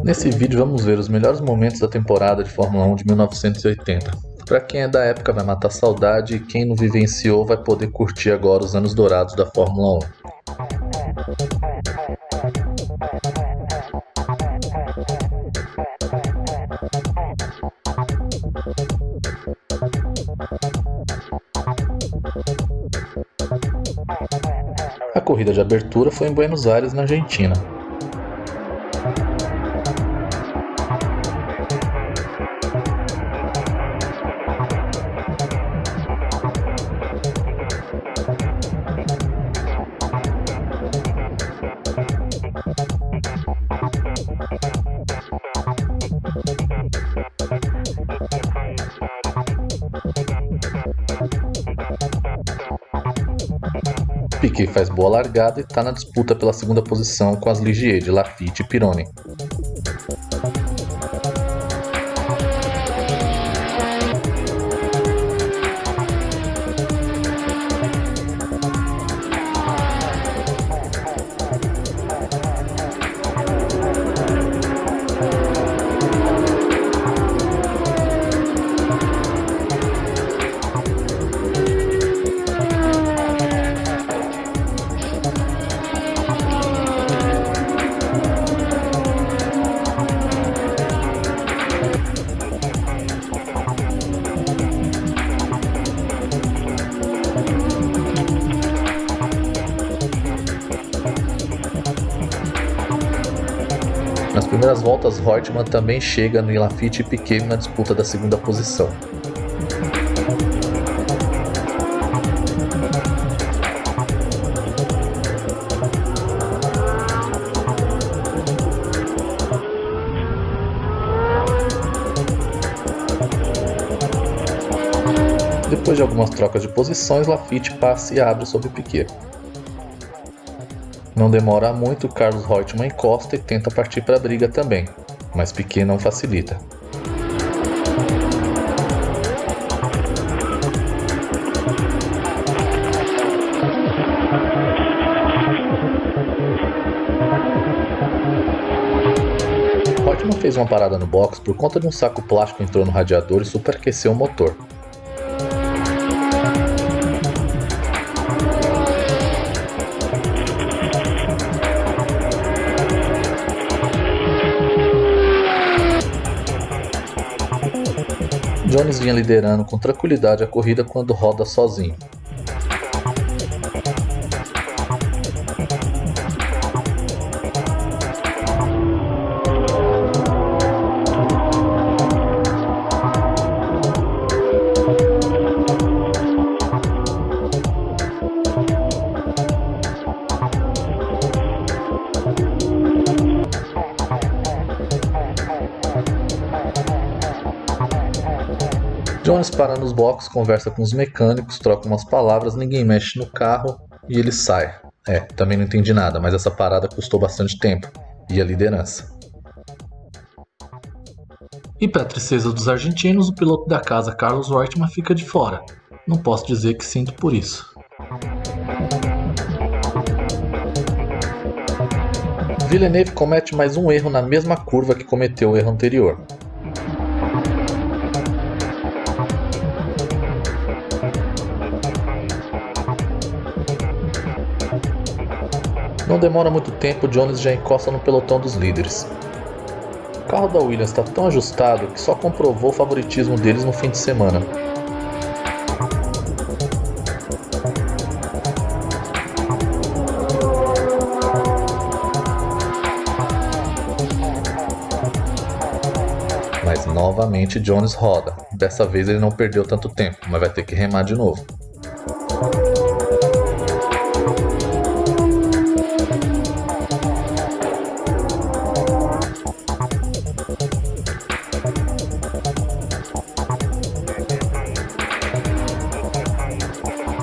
Nesse vídeo vamos ver os melhores momentos da temporada de Fórmula 1 de 1980. Para quem é da época vai matar saudade e quem não vivenciou vai poder curtir agora os anos dourados da Fórmula 1. A corrida de abertura foi em Buenos Aires, na Argentina. Piquet faz boa largada e está na disputa pela segunda posição com as Ligier de Laffite e Pironi. Nas primeiras voltas, Reutemann também chega no Laffite e Piquet na disputa da segunda posição. Depois de algumas trocas de posições, Laffite passa e abre sobre Piquet. Não demora muito, Carlos Reutemann encosta e tenta partir para a briga também, mas Piquet não facilita. Reutemann fez uma parada no box por conta de um saco plástico que entrou no radiador e superaqueceu o motor. Jones vinha liderando com tranquilidade a corrida quando roda sozinho. Jones para nos boxes, conversa com os mecânicos, troca umas palavras, ninguém mexe no carro e ele sai. Também não entendi nada, mas essa parada custou bastante tempo e a liderança. E para a tristeza dos argentinos, o piloto da casa, Carlos Reutemann, fica de fora. Não posso dizer que sinto por isso. Villeneuve comete mais um erro na mesma curva que cometeu o erro anterior. Não demora muito tempo, Jones já encosta no pelotão dos líderes. O carro da Williams está tão ajustado que só comprovou o favoritismo deles no fim de semana. Mas novamente Jones roda. Dessa vez ele não perdeu tanto tempo, mas vai ter que remar de novo.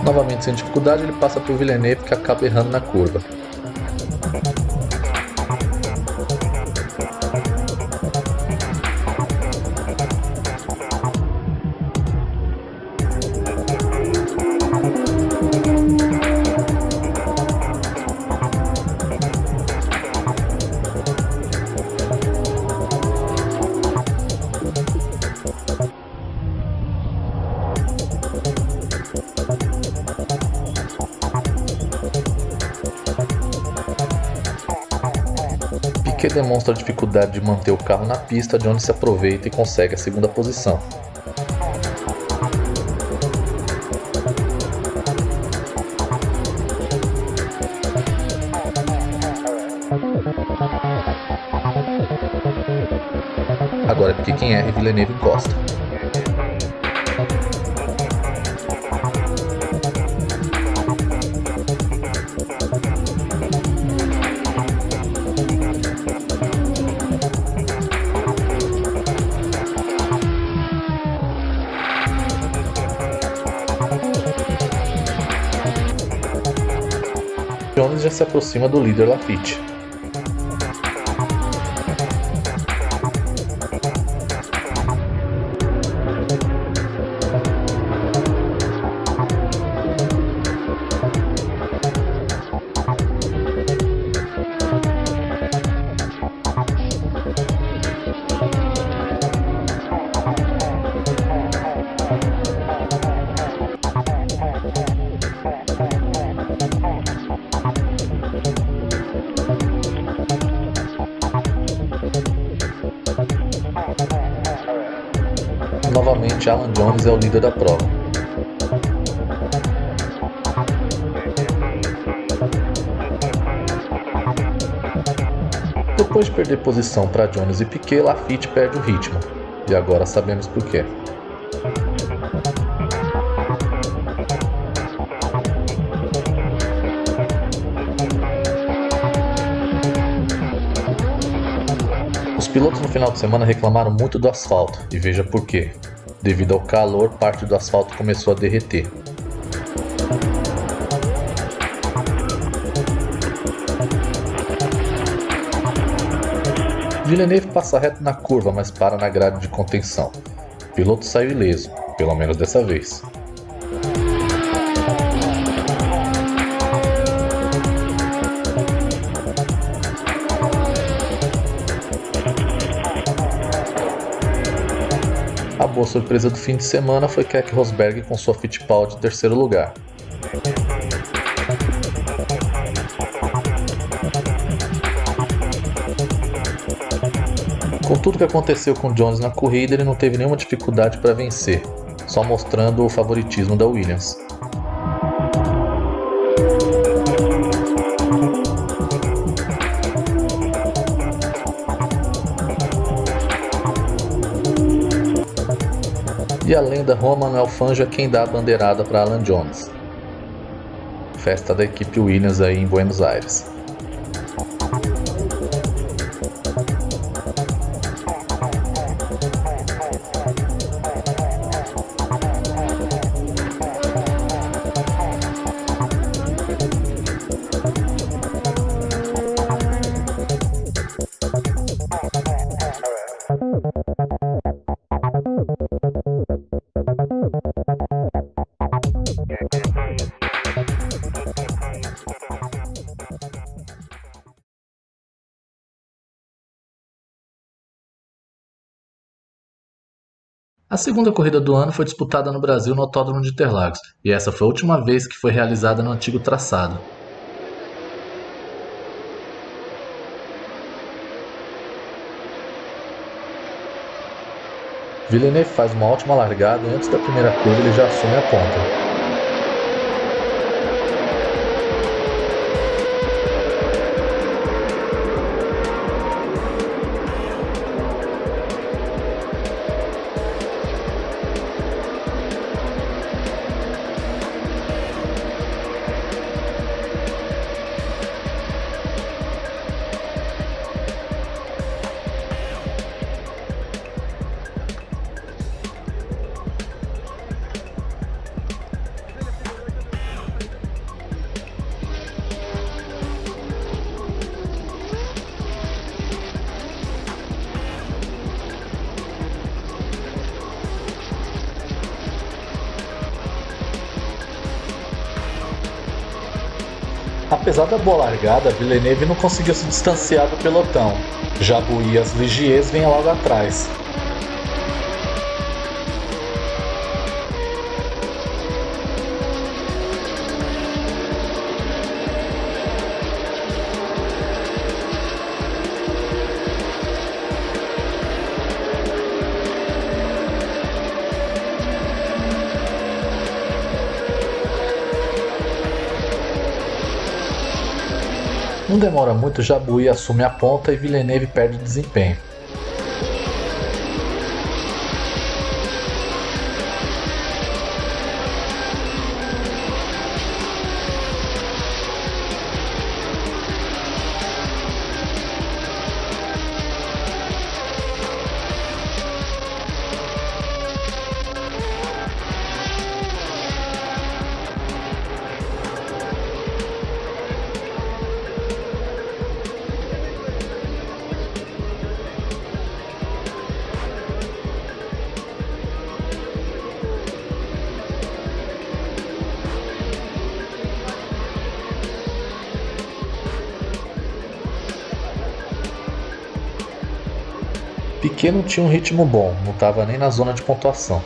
Novamente sem dificuldade, ele passa por Villeneuve, que acaba errando na curva. Piquet demonstra a dificuldade de manter o carro na pista, Jones se aproveita e consegue a segunda posição. Agora é porque quem erra e Villeneuve encosta. Jones já se aproxima do líder Laffite. Novamente, Alan Jones é o líder da prova. Depois de perder posição para Jones e Piquet, Laffite perde o ritmo. E agora sabemos por quê. Os pilotos no final de semana reclamaram muito do asfalto, e veja por quê. Devido ao calor, parte do asfalto começou a derreter. Villeneuve passa reto na curva, mas para na grade de contenção. O piloto saiu ileso, pelo menos dessa vez. A boa surpresa do fim de semana foi Keke Rosberg com sua Fittipaldi em terceiro lugar. Com tudo que aconteceu com Jones na corrida, ele não teve nenhuma dificuldade para vencer, só mostrando o favoritismo da Williams. E a lenda Romain Alfanja é quem dá a bandeirada para Alan Jones. Festa da equipe Williams aí em Buenos Aires. A segunda corrida do ano foi disputada no Brasil no Autódromo de Interlagos, e essa foi a última vez que foi realizada no antigo traçado. Villeneuve faz uma ótima largada e antes da primeira curva ele já assume a ponta. Apesar da boa largada, Villeneuve não conseguiu se distanciar do pelotão. Jabouille e as Ligiers vêm logo atrás. Não demora muito, Jabouille assume a ponta e Villeneuve perde desempenho. Piquet não tinha um ritmo bom, não estava nem na zona de pontuação.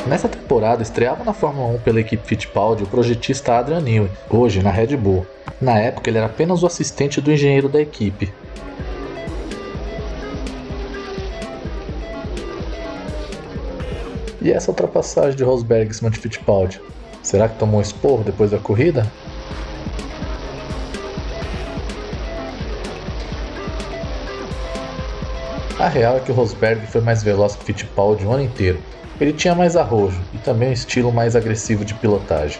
Nessa temporada estreava na Fórmula 1 pela equipe Fittipaldi o projetista Adrian Newey, hoje na Red Bull. Na época ele era apenas o assistente do engenheiro da equipe. E essa ultrapassagem de Rosberg em cima de Fittipaldi? Será que tomou um esporro depois da corrida? A real é que o Rosberg foi mais veloz que Fittipaldi o ano inteiro. Ele tinha mais arrojo e também um estilo mais agressivo de pilotagem.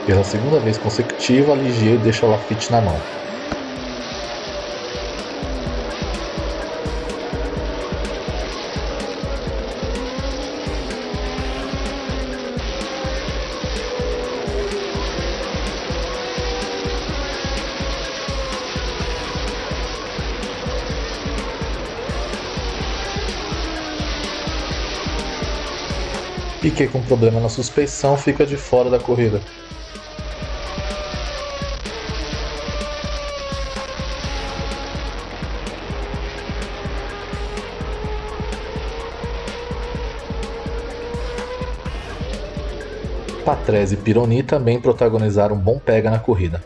Pela segunda vez consecutiva, a Ligier deixa a Laffite na mão. Piquet com problema na suspensão fica de fora da corrida. Patrese e Pironi também protagonizaram um bom pega na corrida.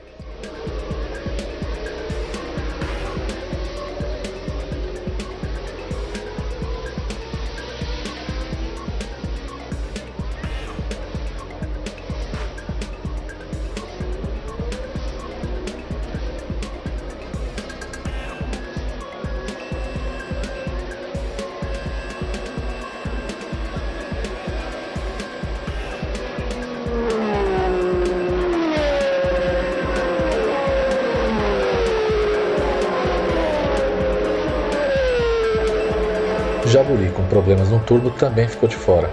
Jabouille, com problemas no turbo, também ficou de fora.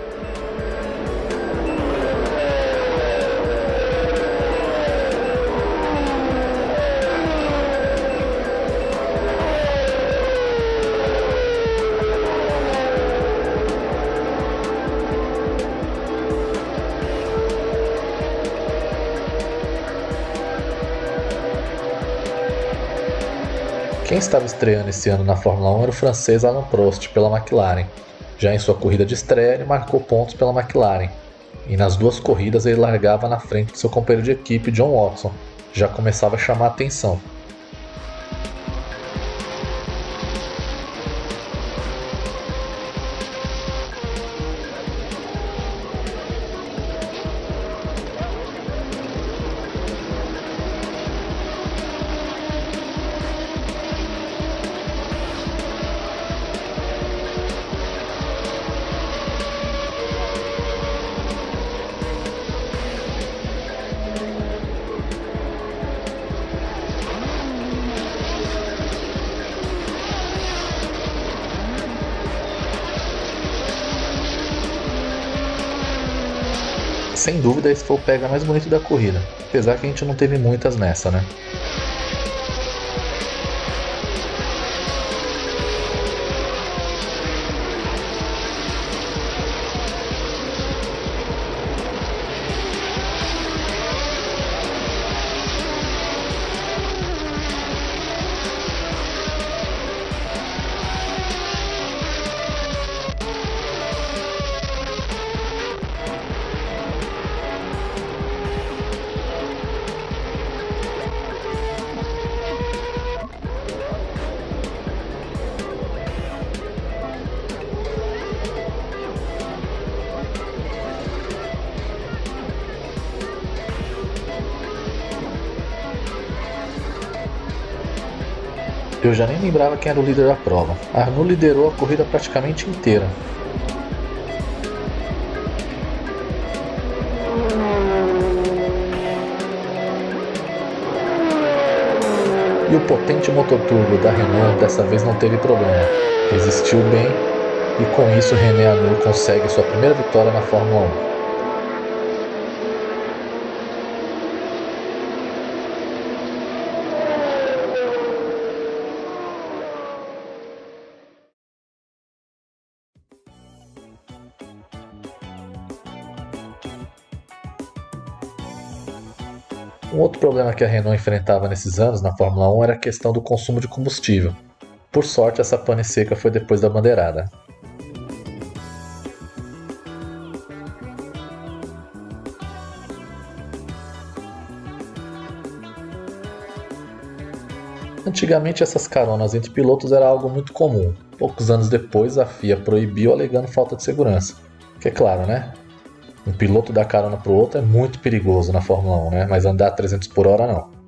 Quem estava estreando esse ano na Fórmula 1 era o francês Alain Prost pela McLaren. Já em sua corrida de estreia, ele marcou pontos pela McLaren. E nas duas corridas ele largava na frente de seu companheiro de equipe, John Watson. Já começava a chamar a atenção. Sem dúvida esse foi o pega mais bonito da corrida, apesar que a gente não teve muitas nessa, né? Eu já nem lembrava quem era o líder da prova. A Arnoux liderou a corrida praticamente inteira. E o potente motor turbo da Renault dessa vez não teve problema. Resistiu bem e com isso René Arnoux consegue sua primeira vitória na Fórmula 1. Um outro problema que a Renault enfrentava nesses anos na Fórmula 1 era a questão do consumo de combustível. Por sorte, essa pane seca foi depois da bandeirada. Antigamente, essas caronas entre pilotos era algo muito comum. Poucos anos depois, a FIA proibiu alegando falta de segurança. Que é claro, né? Um piloto dar carona pro outro é muito perigoso na Fórmula 1, né? Mas andar a 300 por hora não.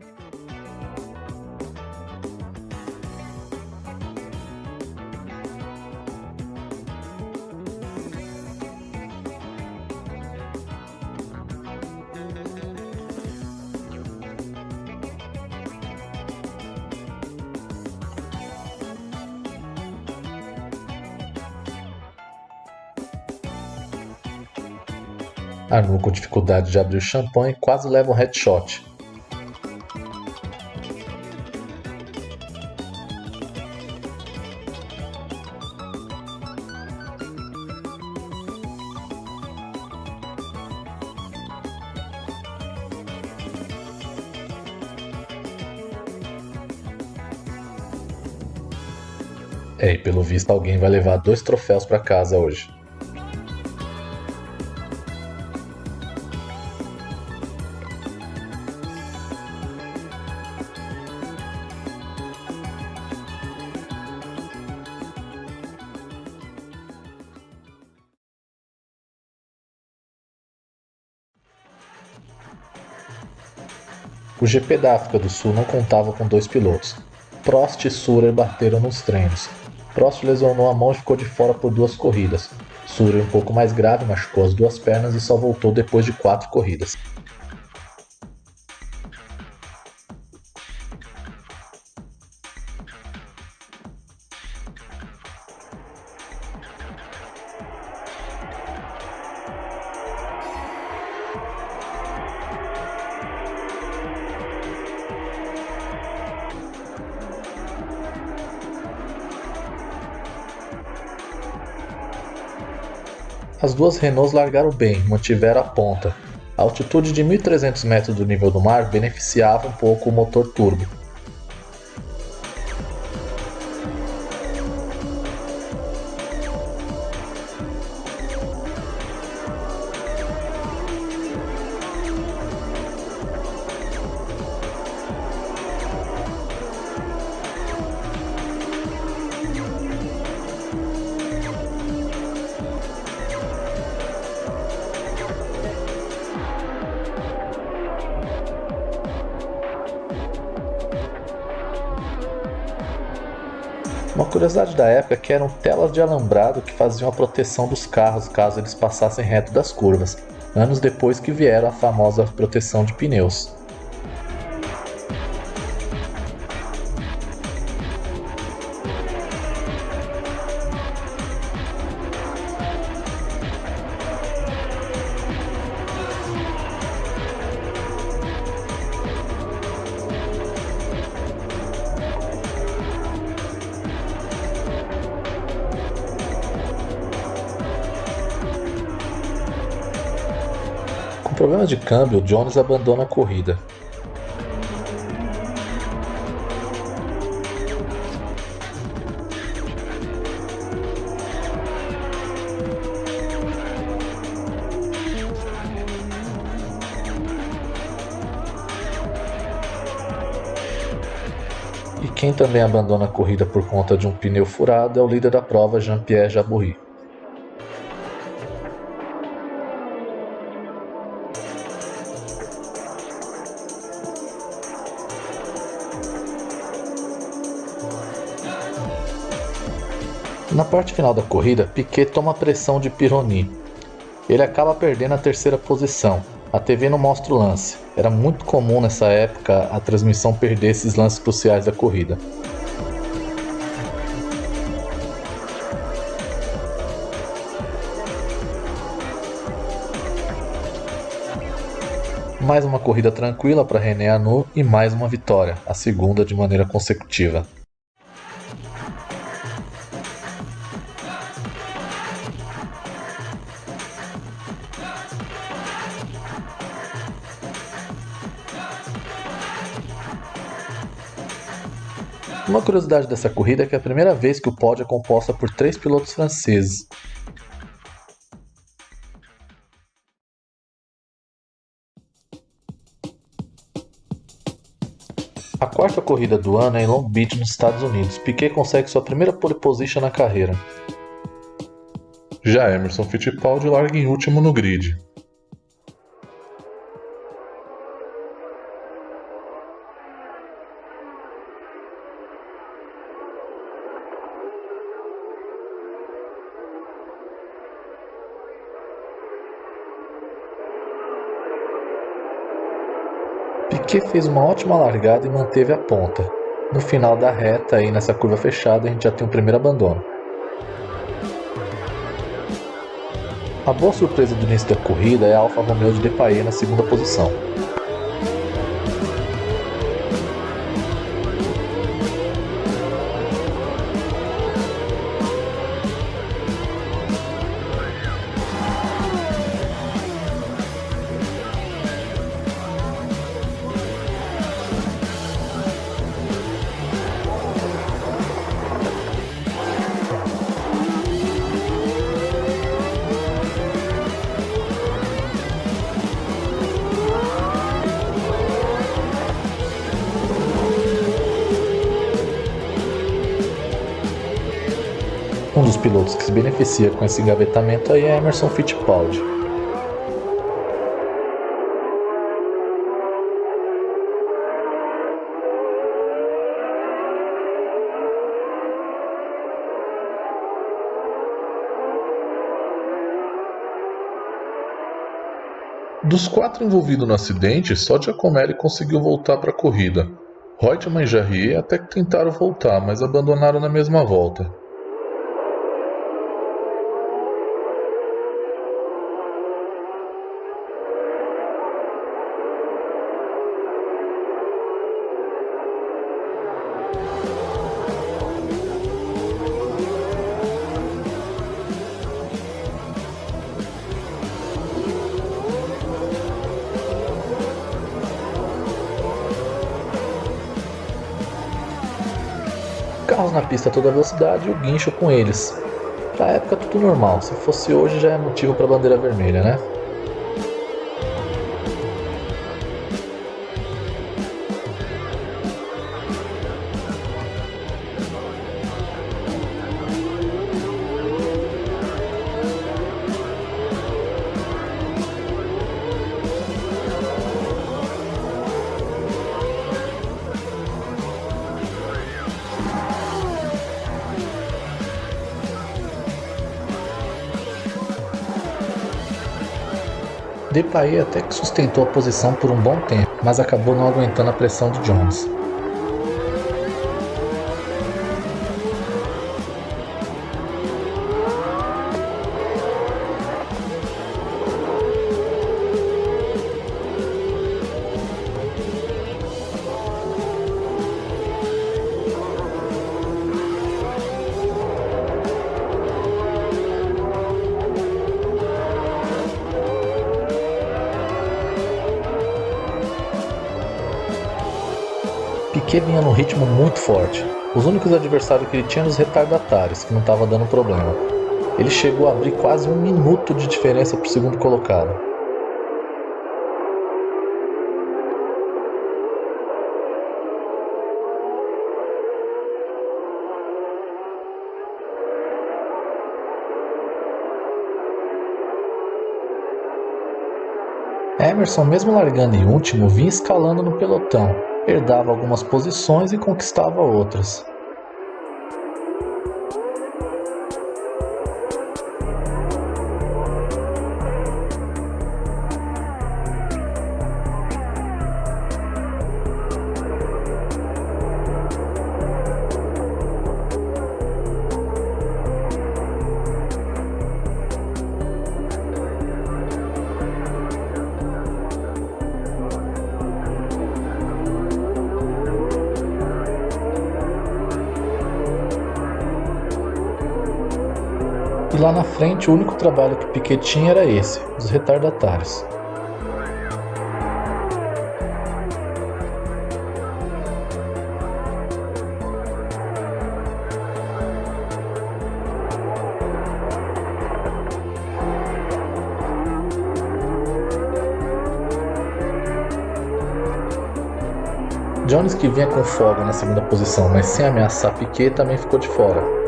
Arnoux, com dificuldade de abrir o champanhe, quase leva um headshot. E pelo visto alguém vai levar 2 troféus para casa hoje. O GP da África do Sul não contava com 2 pilotos. Prost e Surer bateram nos treinos. Prost lesionou a mão e ficou de fora por 2 corridas. Surer, um pouco mais grave, machucou as 2 pernas e só voltou depois de 4 corridas. As 2 Renaults largaram bem, mantiveram a ponta. A altitude de 1.300 metros do nível do mar beneficiava um pouco o motor turbo. Uma curiosidade da época é que eram telas de alambrado que faziam a proteção dos carros caso eles passassem reto das curvas, anos depois que vieram a famosa proteção de pneus. Problemas de câmbio, Jones abandona a corrida. E quem também abandona a corrida por conta de um pneu furado é o líder da prova, Jean-Pierre Jabouille. Na parte final da corrida, Piquet toma a pressão de Pironi. Ele acaba perdendo a terceira posição. A TV não mostra o lance. Era muito comum nessa época a transmissão perder esses lances cruciais da corrida. Mais uma corrida tranquila para René Arnoux e mais uma vitória, a segunda de maneira consecutiva. Uma curiosidade dessa corrida é que é a primeira vez que o pódio é composta por 3 pilotos franceses. A quarta corrida do ano é em Long Beach, nos Estados Unidos. Piquet consegue sua primeira pole position na carreira. Já Emerson Fittipaldi larga em último no grid. Piquet fez uma ótima largada e manteve a ponta. No final da reta, aí nessa curva fechada, a gente já tem o primeiro abandono. A boa surpresa do início da corrida é a Alfa Romeo de Depailler na segunda posição. Um dos pilotos que se beneficia com esse engavetamento aí é Emerson Fittipaldi. Dos 4 envolvidos no acidente, só Giacomelli conseguiu voltar para a corrida. Reutemann e Jarier até que tentaram voltar, mas abandonaram na mesma volta. Carros na pista a toda velocidade e o guincho com eles. Pra época tudo normal, se fosse hoje já é motivo pra bandeira vermelha, né? Depailler até que sustentou a posição por um bom tempo, mas acabou não aguentando a pressão de Jones. Piquet vinha num ritmo muito forte. Os únicos adversários que ele tinha eram os retardatários, que não estava dando problema. Ele chegou a abrir quase 1 minuto de diferença para o segundo colocado. Emerson, mesmo largando em último, vinha escalando no pelotão, herdava algumas posições e conquistava outras. E lá na frente o único trabalho que Piquet tinha era esse, os retardatários. Jones, que vinha com folga na segunda posição, mas sem ameaçar Piquet, também ficou de fora.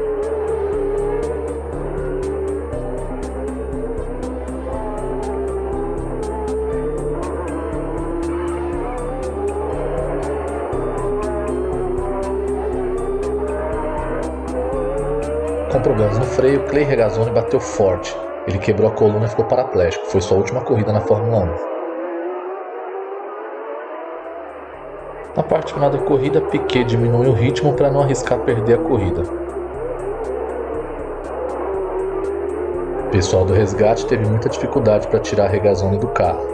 Com problemas no freio, Clay Regazzoni bateu forte. Ele quebrou a coluna e ficou paraplégico. Foi sua última corrida na Fórmula 1. Na parte final da corrida, Piquet diminuiu o ritmo para não arriscar perder a corrida. O pessoal do resgate teve muita dificuldade para tirar Regazzoni do carro.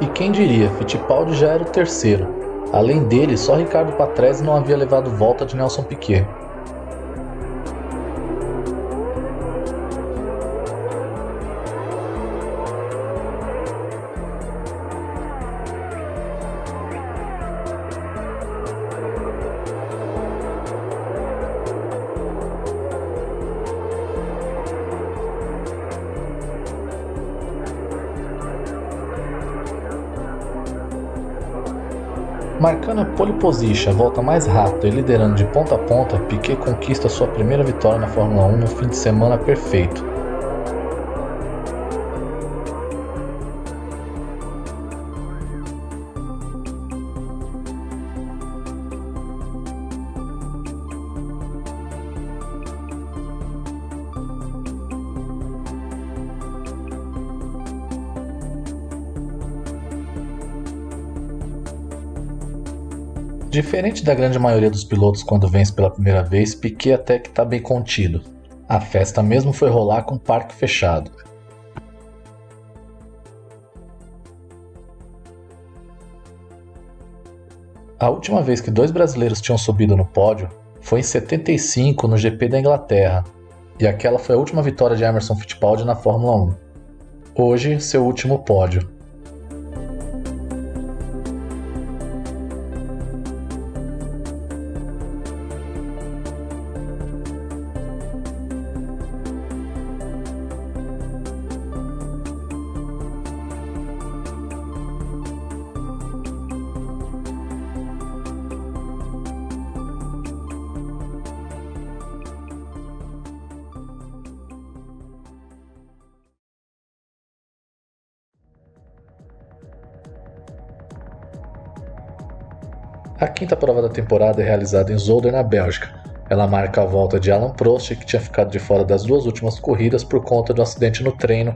E quem diria, Fittipaldi já era o terceiro. Além dele, só Ricardo Patrese não havia levado volta de Nelson Piquet. Marcando a pole position, a volta mais rápida e liderando de ponta a ponta, Piquet conquista sua primeira vitória na Fórmula 1 no fim de semana perfeito. Diferente da grande maioria dos pilotos quando vence pela primeira vez, Piquet até que está bem contido. A festa mesmo foi rolar com o parque fechado. A última vez que 2 brasileiros tinham subido no pódio foi em 75 no GP da Inglaterra, e aquela foi a última vitória de Emerson Fittipaldi na Fórmula 1. Hoje, seu último pódio. A quinta prova da temporada é realizada em Zolder, na Bélgica. Ela marca a volta de Alain Prost, que tinha ficado de fora das 2 últimas corridas por conta de um acidente no treino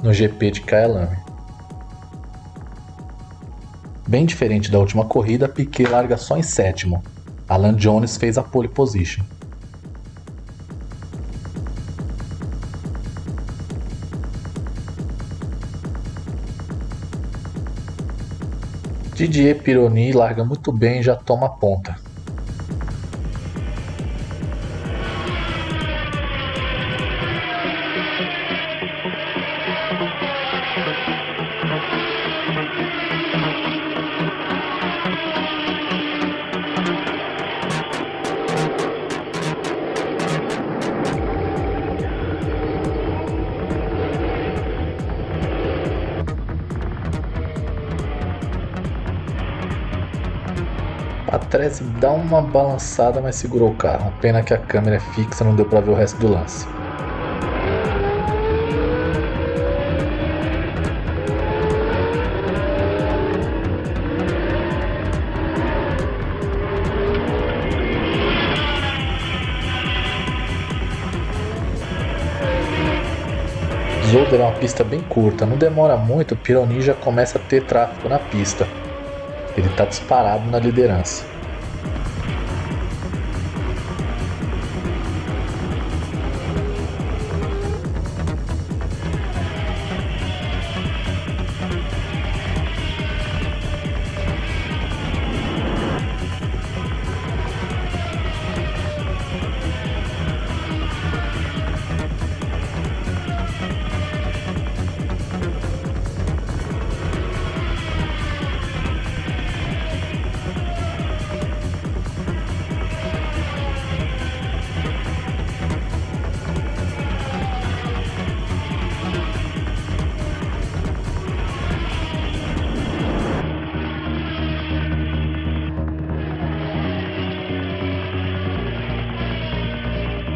no GP de Kyalami. Bem diferente da última corrida, Piquet larga só em 7º. Alan Jones fez a pole position. Didier Pironi larga muito bem e já toma a ponta. Trese dá uma balançada, mas segurou o carro. Pena que a câmera é fixa, não deu para ver o resto do lance. Zolder é uma pista bem curta, não demora muito, Pironi já começa a ter tráfego na pista. Ele está disparado na liderança.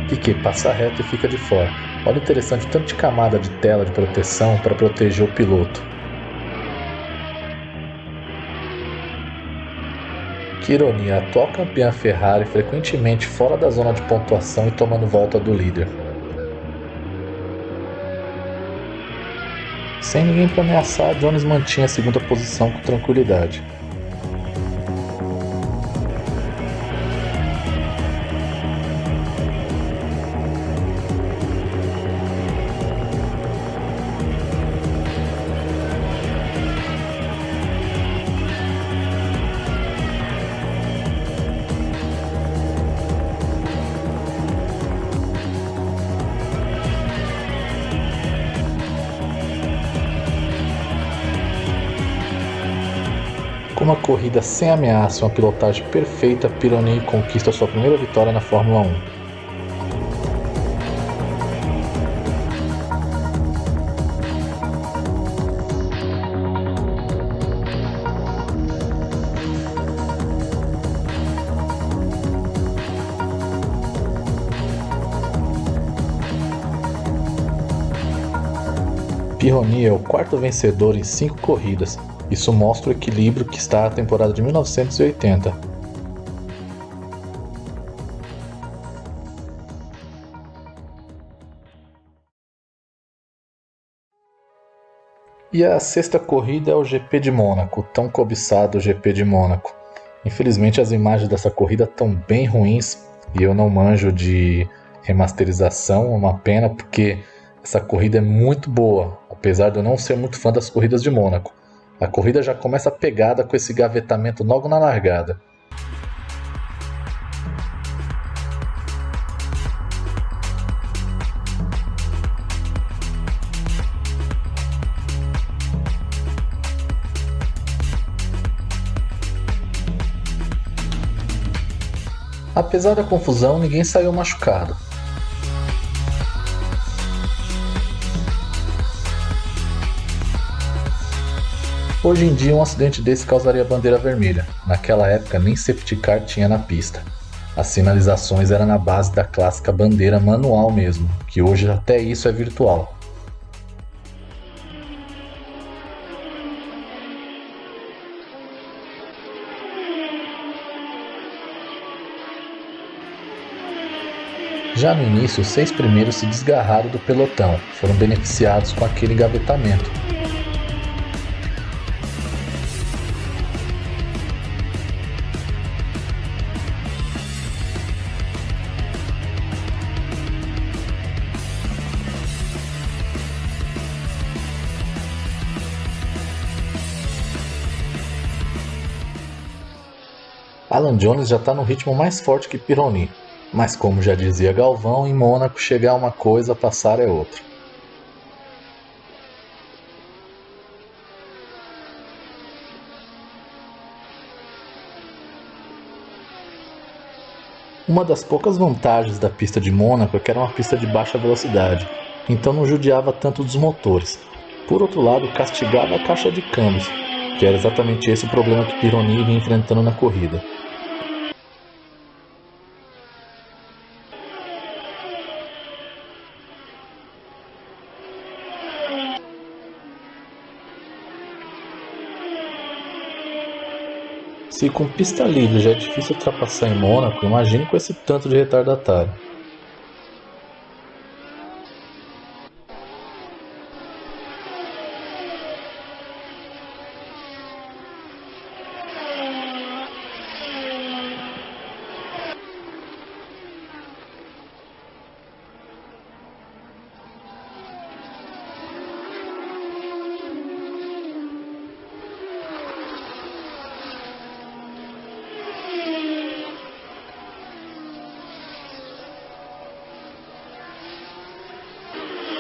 Piquet passa reto e fica de fora. Olha interessante, tanto de camada de tela de proteção para proteger o piloto. Que ironia, a atual campeã Ferrari frequentemente fora da zona de pontuação e tomando volta do líder. Sem ninguém para ameaçar, Jones mantinha a segunda posição com tranquilidade. Com uma corrida sem ameaça e uma pilotagem perfeita, Pironi conquista sua primeira vitória na Fórmula 1. Pironi é o quarto vencedor em 5 corridas. Isso mostra o equilíbrio que está a temporada de 1980. E a sexta corrida é o GP de Mônaco, o tão cobiçado GP de Mônaco. Infelizmente as imagens dessa corrida estão bem ruins e eu não manjo de remasterização, é uma pena porque essa corrida é muito boa, apesar de eu não ser muito fã das corridas de Mônaco. A corrida já começa pegada com esse gavetamento logo na largada. Apesar da confusão, ninguém saiu machucado. Hoje em dia um acidente desse causaria bandeira vermelha. Naquela época nem safety car tinha na pista. As sinalizações eram na base da clássica bandeira manual mesmo, que hoje até isso é virtual. Já no início, os 6 primeiros se desgarraram do pelotão, foram beneficiados com aquele engavetamento. Alan Jones já está no ritmo mais forte que Pironi, mas como já dizia Galvão, em Mônaco chegar uma coisa, passar é outra. Uma das poucas vantagens da pista de Mônaco é que era uma pista de baixa velocidade, então não judiava tanto dos motores. Por outro lado, castigava a caixa de câmbios, que era exatamente esse o problema que Pironi vinha enfrentando na corrida. Se com pista livre já é difícil ultrapassar em Mônaco, imagine com esse tanto de retardatário.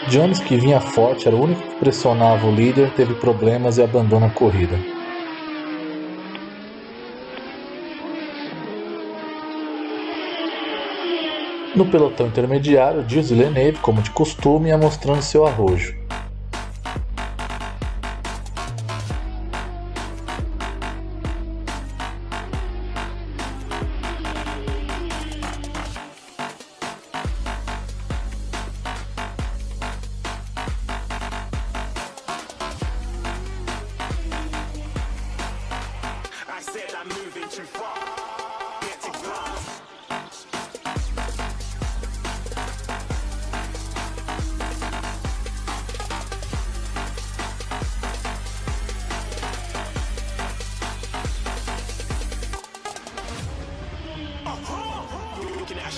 Jones, que vinha forte, era o único que pressionava o líder, teve problemas e abandona a corrida. No pelotão intermediário, Gilles Villeneuve, como de costume, ia mostrando seu arrojo.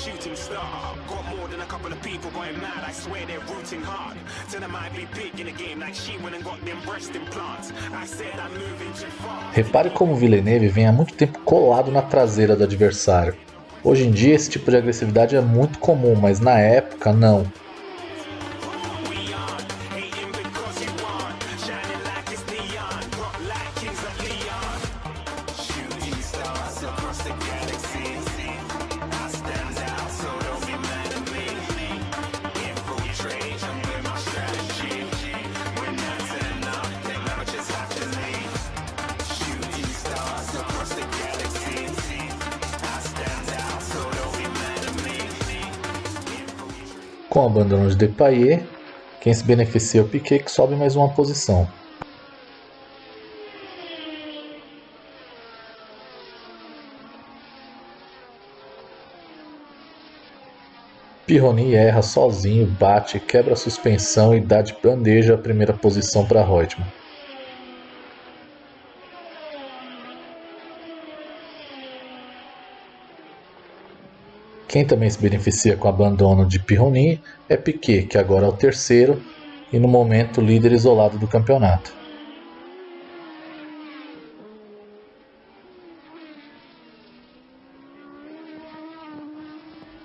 Shooting star, got more than a couple of people going mad. I swear they're rooting hard. Tell them I'd be big in the game like she went and got them breast implants. I said I'm moving too far. Repare como Villeneuve vem há muito tempo colado na traseira do adversário. Hoje em dia esse tipo de agressividade é muito comum, mas na época não. Com o abandono de Depailler, quem se beneficia é o Piquet, que sobe mais uma posição. Pironi erra sozinho, bate, quebra a suspensão e dá de bandeja a primeira posição para Reutemann. Quem também se beneficia com o abandono de Pironi é Piquet, que agora é o terceiro e no momento líder isolado do campeonato.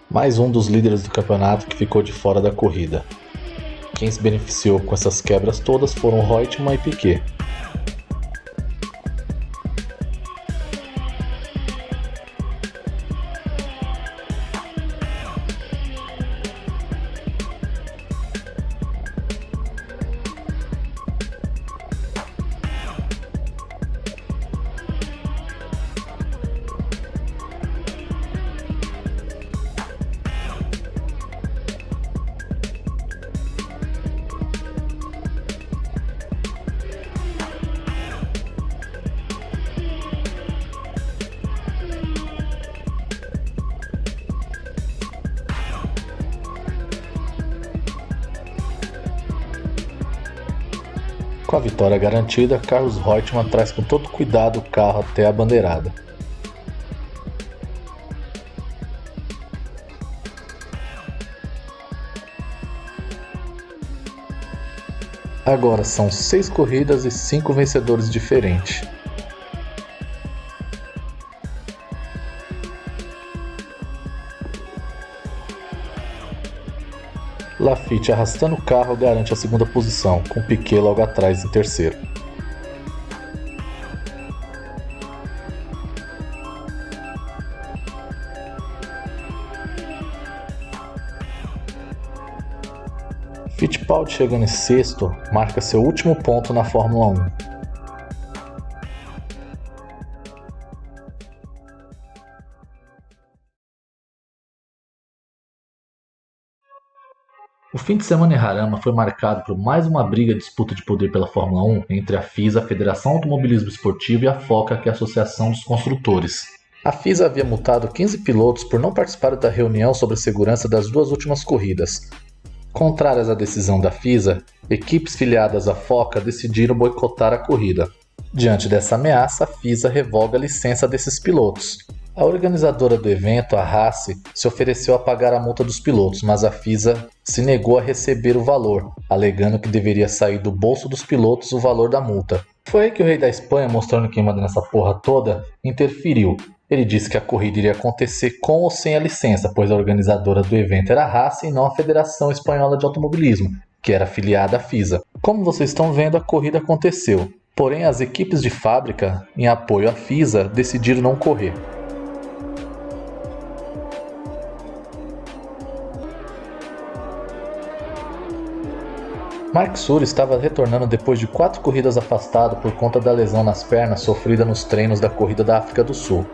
Mais um dos líderes do campeonato que ficou de fora da corrida. Quem se beneficiou com essas quebras todas foram Reutemann e Piquet. Com a vitória garantida, Carlos Reutemann traz com todo cuidado o carro até a bandeirada. Agora são 6 corridas e 5 vencedores diferentes. Laffite arrastando o carro garante a segunda posição, com Piquet logo atrás em terceiro. Fittipaldi chegando em sexto, marca seu último ponto na Fórmula 1. O fim de semana em Harama foi marcado por mais uma briga e disputa de poder pela Fórmula 1 entre a FISA, a Federação Automobilismo Esportivo, e a FOCA, que é a Associação dos Construtores. A FISA havia multado 15 pilotos por não participar da reunião sobre a segurança das duas últimas corridas. Contrárias à decisão da FISA, equipes filiadas à FOCA decidiram boicotar a corrida. Diante dessa ameaça, a FISA revoga a licença desses pilotos. A organizadora do evento, a Haas, se ofereceu a pagar a multa dos pilotos, mas a FISA se negou a receber o valor, alegando que deveria sair do bolso dos pilotos o valor da multa. Foi aí que o rei da Espanha, mostrando quem manda nessa porra toda, interferiu. Ele disse que a corrida iria acontecer com ou sem a licença, pois a organizadora do evento era a Haas e não a Federação Espanhola de Automobilismo, que era afiliada à FISA. Como vocês estão vendo, a corrida aconteceu. Porém, as equipes de fábrica, em apoio à FISA, decidiram não correr. Marc Surer estava retornando depois de 4 corridas afastado por conta da lesão nas pernas sofrida nos treinos da corrida da África do Sul.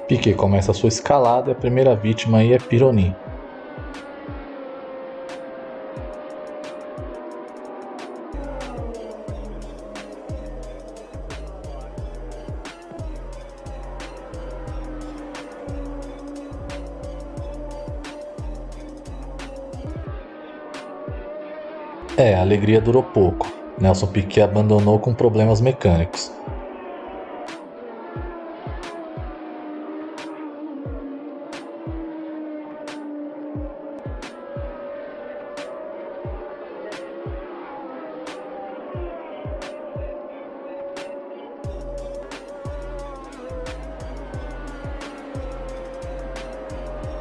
Piquet começa a sua escalada e a primeira vítima aí é Pironi. A alegria durou pouco. Nelson Piquet abandonou com problemas mecânicos.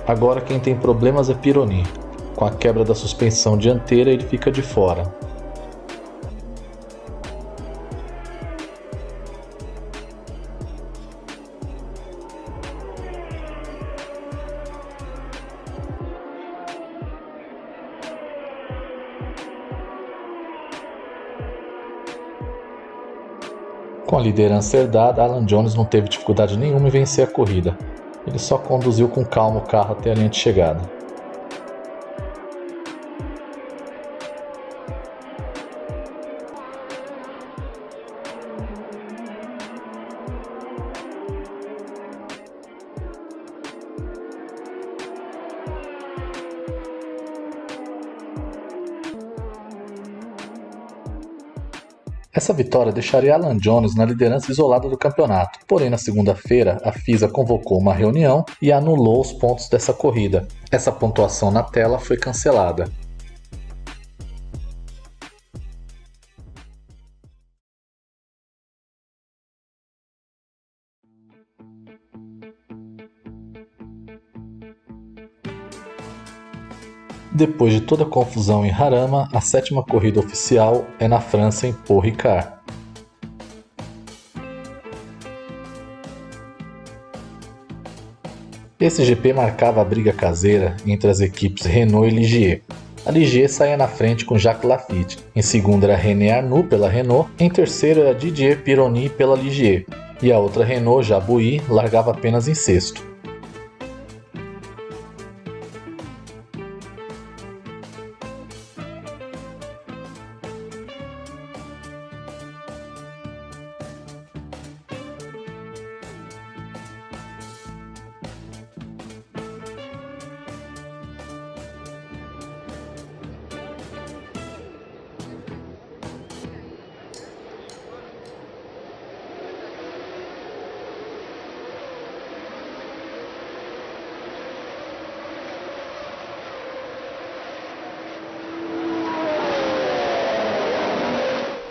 Agora quem tem problemas é Pironi. Com a quebra da suspensão dianteira, ele fica de fora. Com a liderança herdada, Alan Jones não teve dificuldade nenhuma em vencer a corrida. Ele só conduziu com calma o carro até a linha de chegada. Essa vitória deixaria Alan Jones na liderança isolada do campeonato, porém na segunda-feira a FISA convocou uma reunião e anulou os pontos dessa corrida. Essa pontuação na tela foi cancelada. Depois de toda a confusão em Harama, a 7ª corrida oficial é na França em Paul Ricard. Esse GP marcava a briga caseira entre as equipes Renault e Ligier. A Ligier saía na frente com Jacques Laffite, em segundo era René Arnoux pela Renault, em terceiro era Didier Pironi pela Ligier, e a outra Renault, Jabouille, largava apenas em sexto.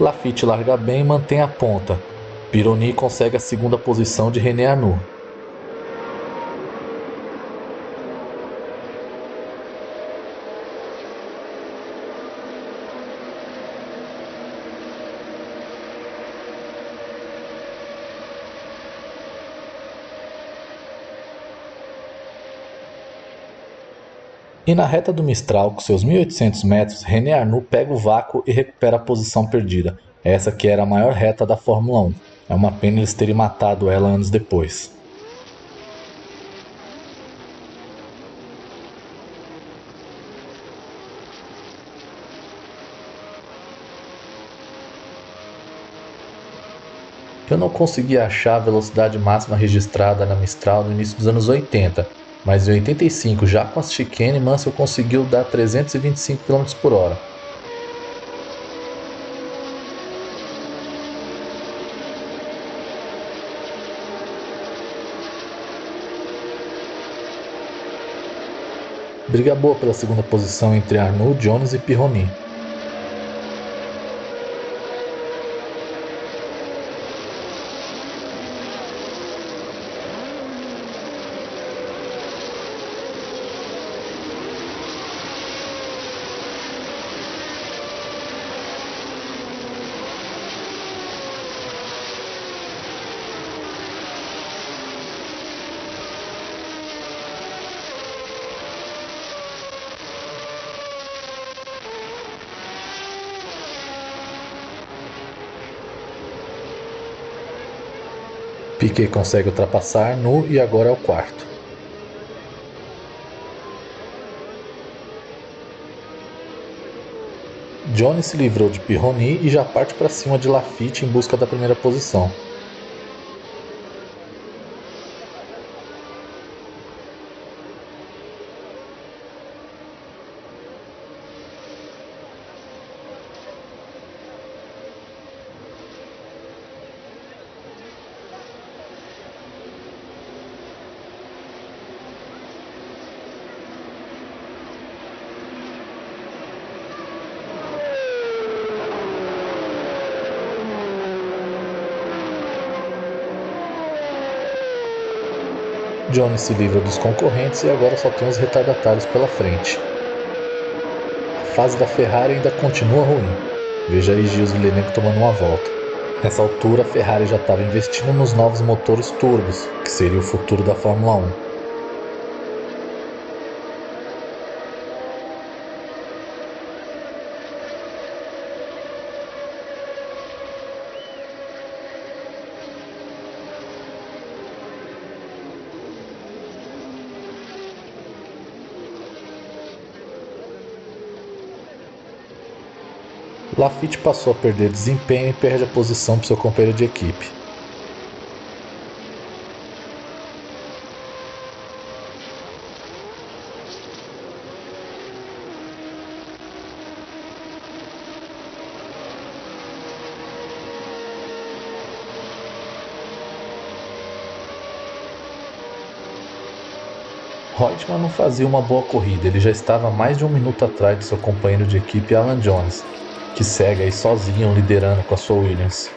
Laffite larga bem e mantém a ponta. Pironi consegue a segunda posição de René Arnoux. E na reta do Mistral, com seus 1.800 metros, René Arnoux pega o vácuo e recupera a posição perdida. Essa que era a maior reta da Fórmula 1. É uma pena eles terem matado ela anos depois. Eu não consegui achar a velocidade máxima registrada na Mistral no início dos anos 80, mas em 85, já com as chicane, Mansell conseguiu dar 325 km/h. Briga boa pela segunda posição entre Arnoux, Jones e Pironi. Piquet consegue ultrapassar Arnoux e agora é o quarto. Jones se livrou de Pironi e já parte para cima de Laffite em busca da primeira posição. Jones se livra dos concorrentes e agora só tem os retardatários pela frente. A fase da Ferrari ainda continua ruim. Veja aí Gilles Villeneuve tomando uma volta. Nessa altura, a Ferrari já estava investindo nos novos motores turbos, que seria o futuro da Fórmula 1. Laffite passou a perder desempenho e perde a posição para seu companheiro de equipe. Reutemann não fazia uma boa corrida, ele já estava mais de um minuto atrás de seu companheiro de equipe Alan Jones, que segue aí sozinho liderando com a sua Williams.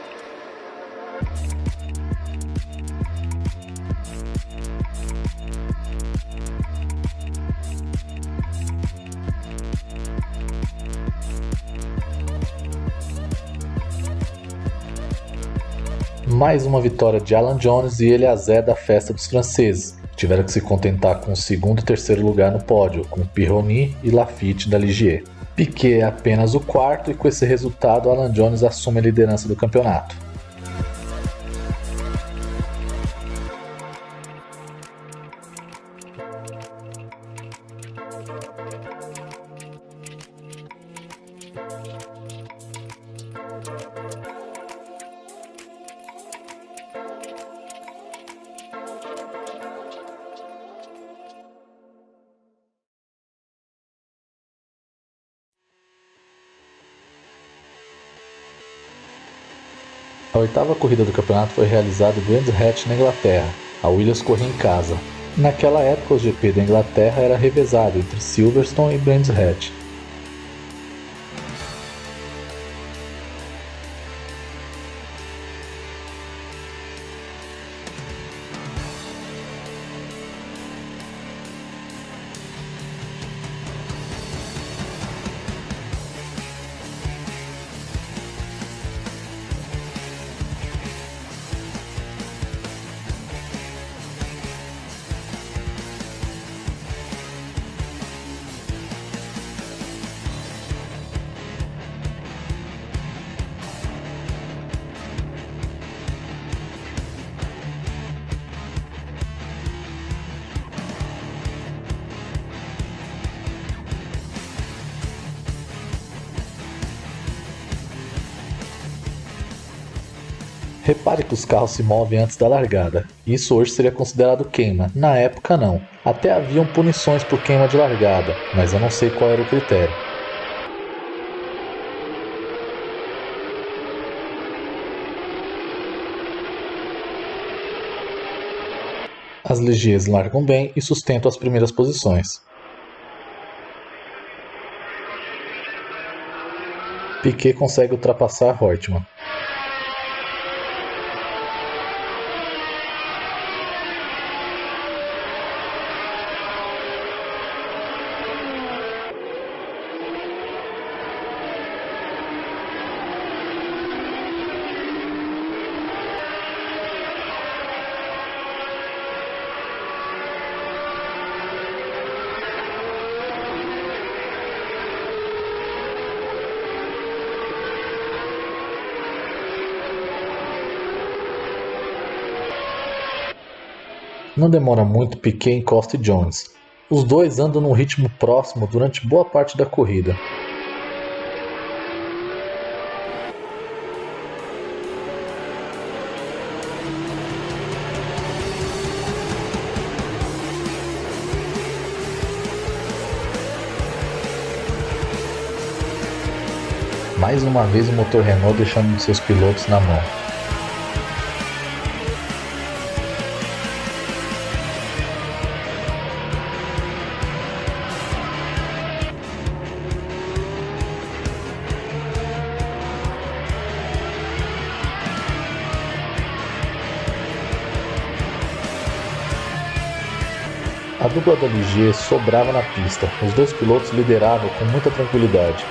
Mais uma vitória de Alan Jones e ele azeda a festa dos franceses. Tiveram que se contentar com o segundo e terceiro lugar no pódio, com Pironi e Laffite da Ligier. Piquet é apenas o quarto e com esse resultado Alan Jones assume a liderança do campeonato. A oitava corrida do campeonato foi realizada em Brands Hatch, na Inglaterra. A Williams corria em casa. Naquela época, o GP da Inglaterra era revezado entre Silverstone e Brands Hatch. Repare que os carros se movem antes da largada. Isso hoje seria considerado queima. Na época não. Até haviam punições por queima de largada, mas eu não sei qual era o critério. As Ligiers largam bem e sustentam as primeiras posições. Piquet consegue ultrapassar Reutemann. Não demora muito, Piquet encosta e Jones. Os dois andam num ritmo próximo durante boa parte da corrida. Mais uma vez o motor Renault deixando seus pilotos na mão. A dupla da Ligier sobrava na pista, os dois pilotos lideravam com muita tranquilidade.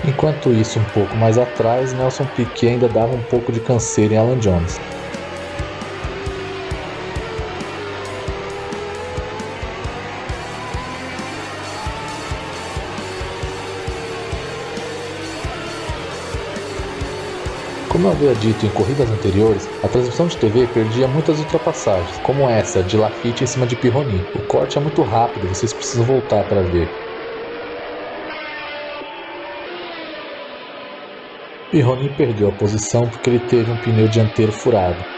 Enquanto isso, um pouco mais atrás, Nelson Piquet ainda dava um pouco de canseira em Alan Jones. Como eu havia dito em corridas anteriores, a transmissão de TV perdia muitas ultrapassagens, como essa de Laffite em cima de Pironi. O corte é muito rápido, vocês precisam voltar para ver. Pironi perdeu a posição porque ele teve um pneu dianteiro furado.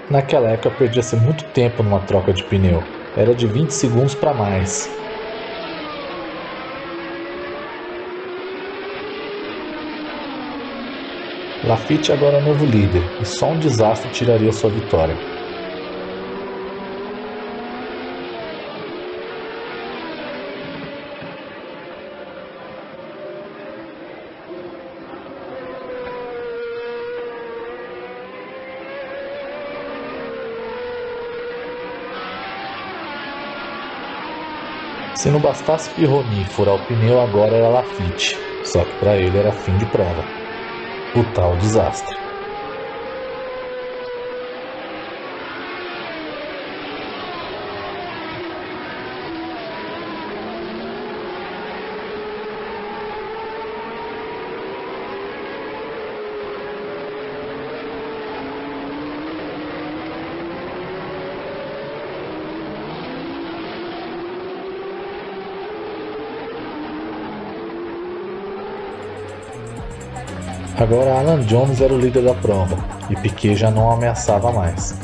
Naquela época perdia-se muito tempo numa troca de pneu, era de 20 segundos para mais. Laffite agora é o novo líder, e só um desastre tiraria sua vitória. Se não bastasse Pironi furar o pneu, agora era Laffite, só que para ele era fim de prova. O tal desastre. Agora Alan Jones era o líder da prova, e Piquet já não ameaçava mais.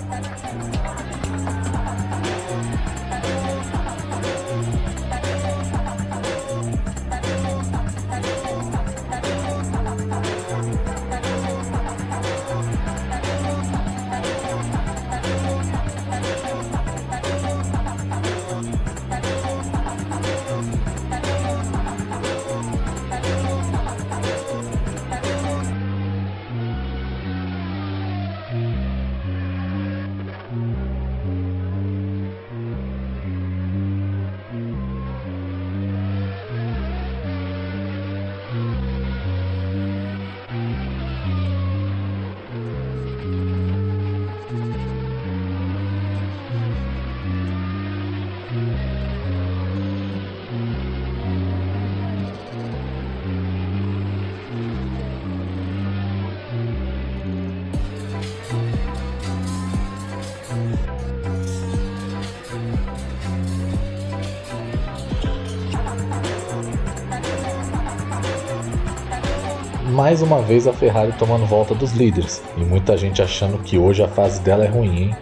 Mais uma vez a Ferrari tomando volta dos líderes, e muita gente achando que hoje a fase dela é ruim, hein?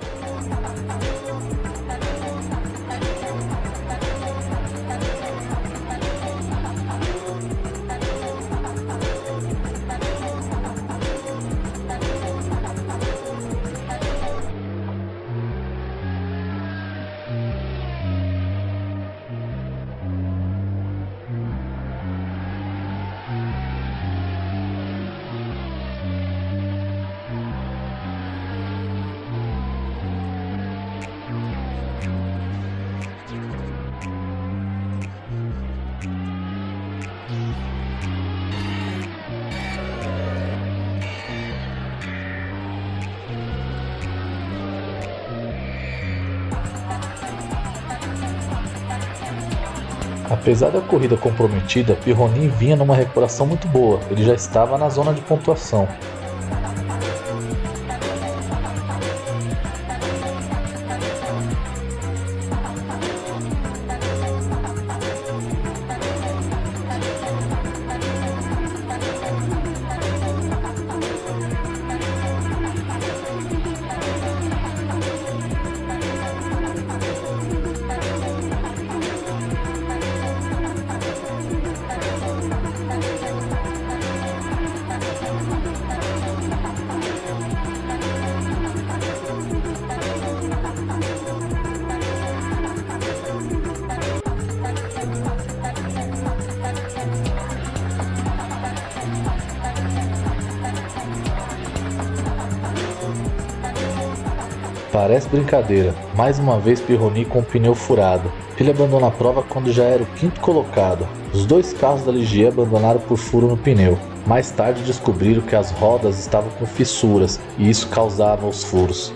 Apesar da corrida comprometida, Pironi vinha numa recuperação muito boa, ele já estava na zona de pontuação. Parece brincadeira, mais uma vez Pironi com o pneu furado. Ele abandona a prova quando já era o quinto colocado. Os dois carros da Ligier abandonaram por furo no pneu. Mais tarde descobriram que as rodas estavam com fissuras e isso causava os furos.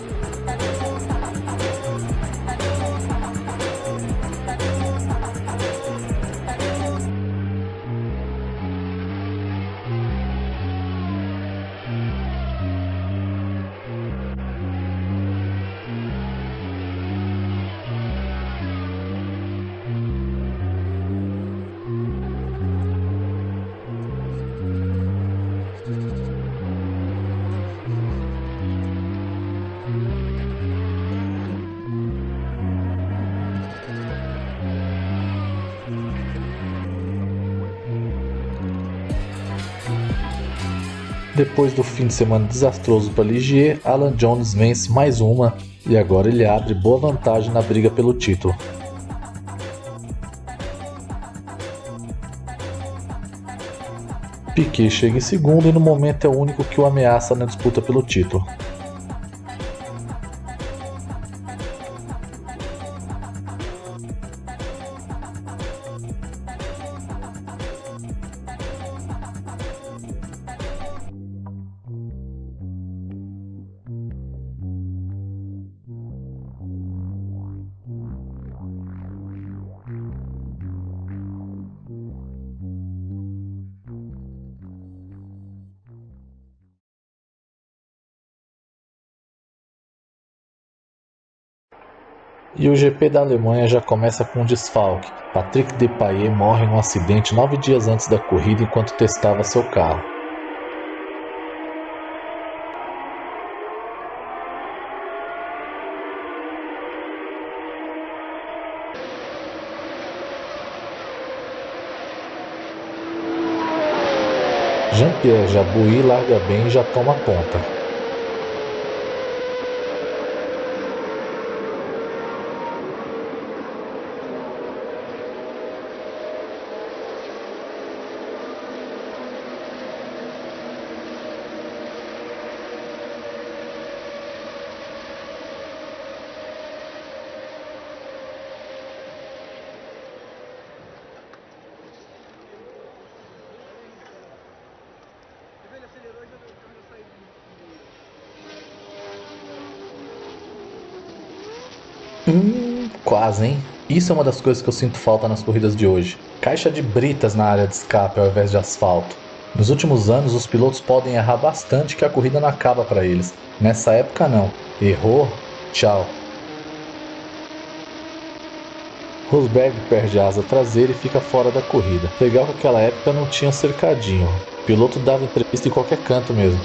Depois do fim de semana desastroso para Ligier, Alan Jones vence mais uma e agora ele abre boa vantagem na briga pelo título. Piquet chega em segundo e no momento é o único que o ameaça na disputa pelo título. E o GP da Alemanha já começa com um desfalque. Patrick Depailler morre num acidente 9 dias antes da corrida enquanto testava seu carro. Jean-Pierre Jabouille larga bem e já toma a ponta. Quase, hein? Isso é uma das coisas que eu sinto falta nas corridas de hoje. Caixa de britas na área de escape ao invés de asfalto. Nos últimos anos, os pilotos podem errar bastante que a corrida não acaba para eles. Nessa época não. Errou, tchau. Rosberg perde a asa traseira e fica fora da corrida. Legal que naquela época não tinha cercadinho. O piloto dava entrevista em qualquer canto mesmo.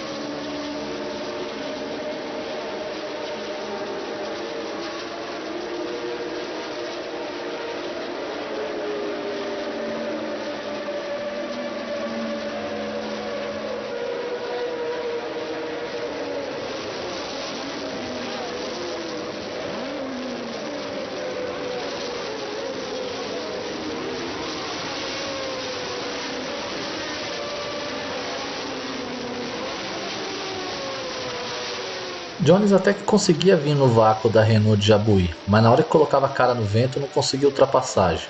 Jones até que conseguia vir no vácuo da Renault de Jabuí, mas na hora que colocava a cara no vento não conseguia ultrapassagem.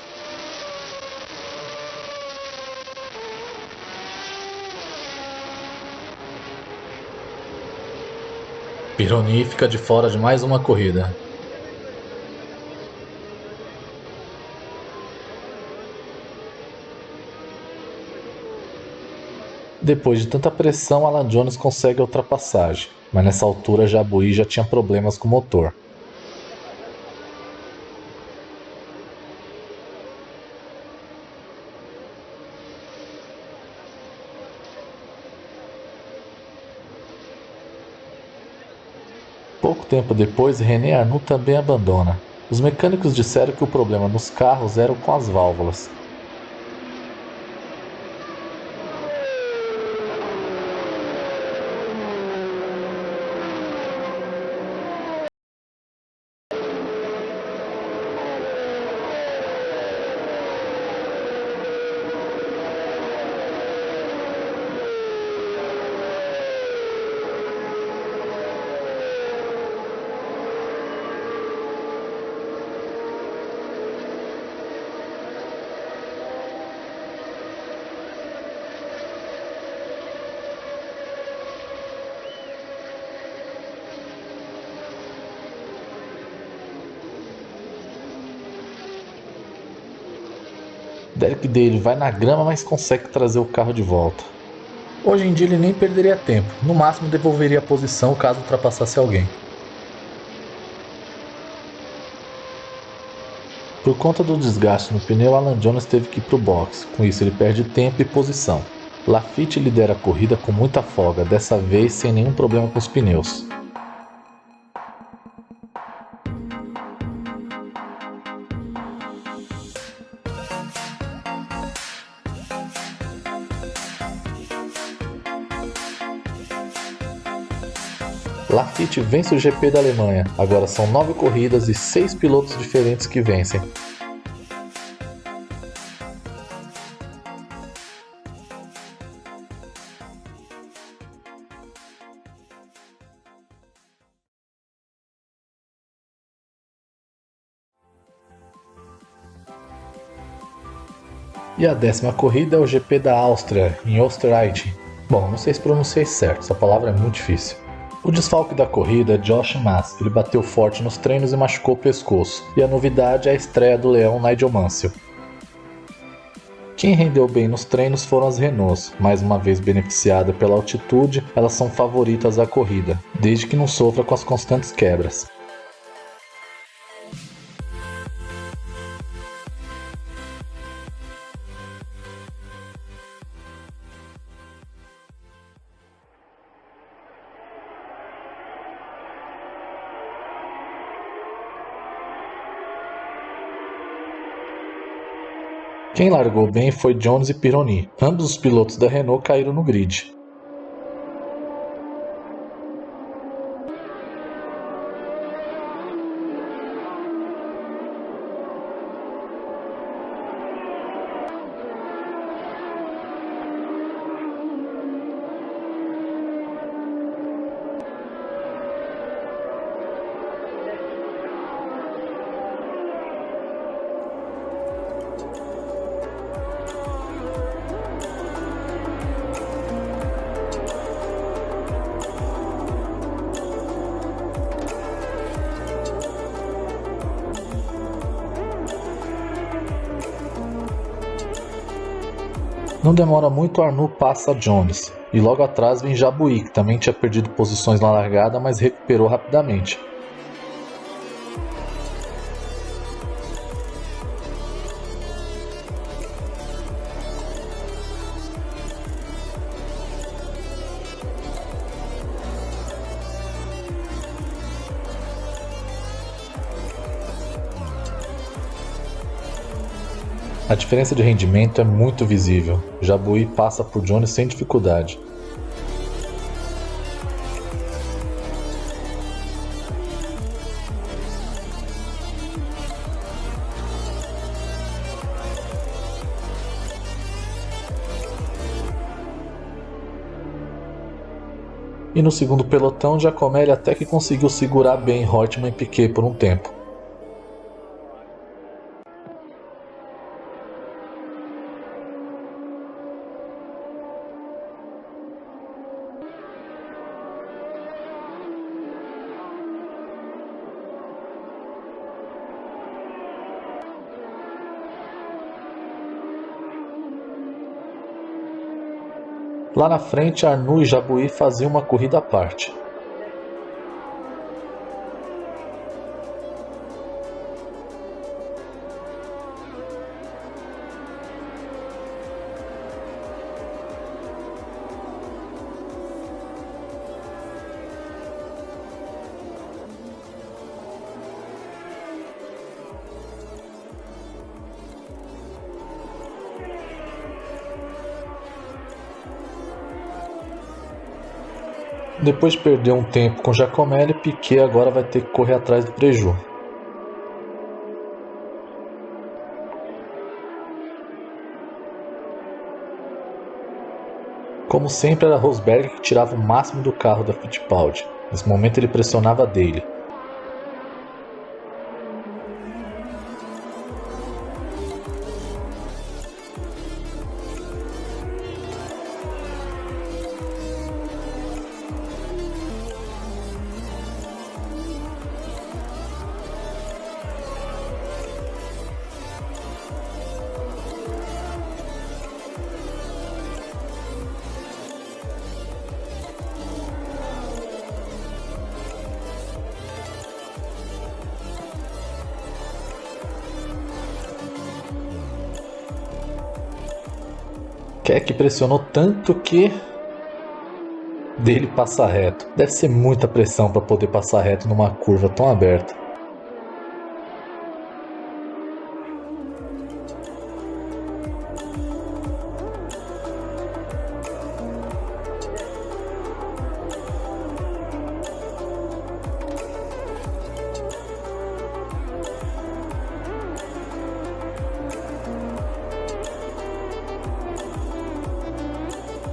Pironi fica de fora de mais uma corrida. Depois de tanta pressão, Alan Jones consegue a ultrapassagem, mas nessa altura Jabuí já tinha problemas com o motor. Pouco tempo depois, René Arnoux também abandona. Os mecânicos disseram que o problema nos carros era com as válvulas. Derek Daly vai na grama, mas consegue trazer o carro de volta. Hoje em dia ele nem perderia tempo, no máximo devolveria a posição caso ultrapassasse alguém. Por conta do desgaste no pneu, Alan Jones teve que ir para o box, com isso ele perde tempo e posição. Laffite lidera a corrida com muita folga, dessa vez sem nenhum problema com os pneus. Laffite vence o GP da Alemanha, agora são 9 corridas e 6 pilotos diferentes que vencem. E a 10ª corrida é o GP da Áustria, em Österreich. Bom, não sei se pronunciei certo, essa palavra é muito difícil. O desfalque da corrida é Josh Mass, ele bateu forte nos treinos e machucou o pescoço, e a novidade é a estreia do leão Nigel Mansell. Quem rendeu bem nos treinos foram as Renaults, mais uma vez beneficiada pela altitude, elas são favoritas à corrida, desde que não sofra com as constantes quebras. Quem largou bem foi Jones e Pironi, ambos os pilotos da Renault caíram no grid. Não demora muito, Arnoux passa Jones, e logo atrás vem Jabuí, que também tinha perdido posições na largada, mas recuperou rapidamente. A diferença de rendimento é muito visível. Jabouille passa por Jones sem dificuldade. E no segundo pelotão, Giacomelli até que conseguiu segurar bem Reutemann e Piquet por um tempo. Lá na frente, Arnoux e Jabouille faziam uma corrida à parte. Depois de perder um tempo com Giacomelli, Piquet agora vai ter que correr atrás do preju. Como sempre, era Rosberg que tirava o máximo do carro da Fittipaldi. Nesse momento ele pressionava Daly. Keck pressionou tanto que Daly passa reto. Deve ser muita pressão para poder passar reto numa curva tão aberta.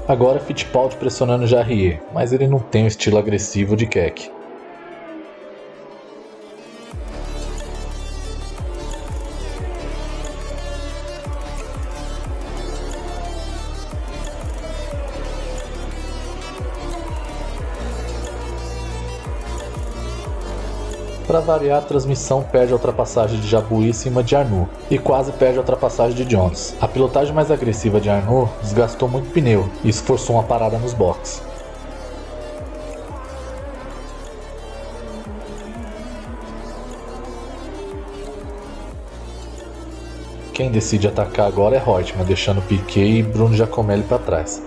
Agora Fittipaldi pressionando Jarier, mas ele não tem o estilo agressivo de Keck. Para variar, a transmissão perde a ultrapassagem de Jabouille em cima de Arnoux e quase perde a ultrapassagem de Jones. A pilotagem mais agressiva de Arnoux desgastou muito pneu e isso forçou uma parada nos boxes. Quem decide atacar agora é Reutemann, deixando Piquet e Bruno Giacomelli para trás.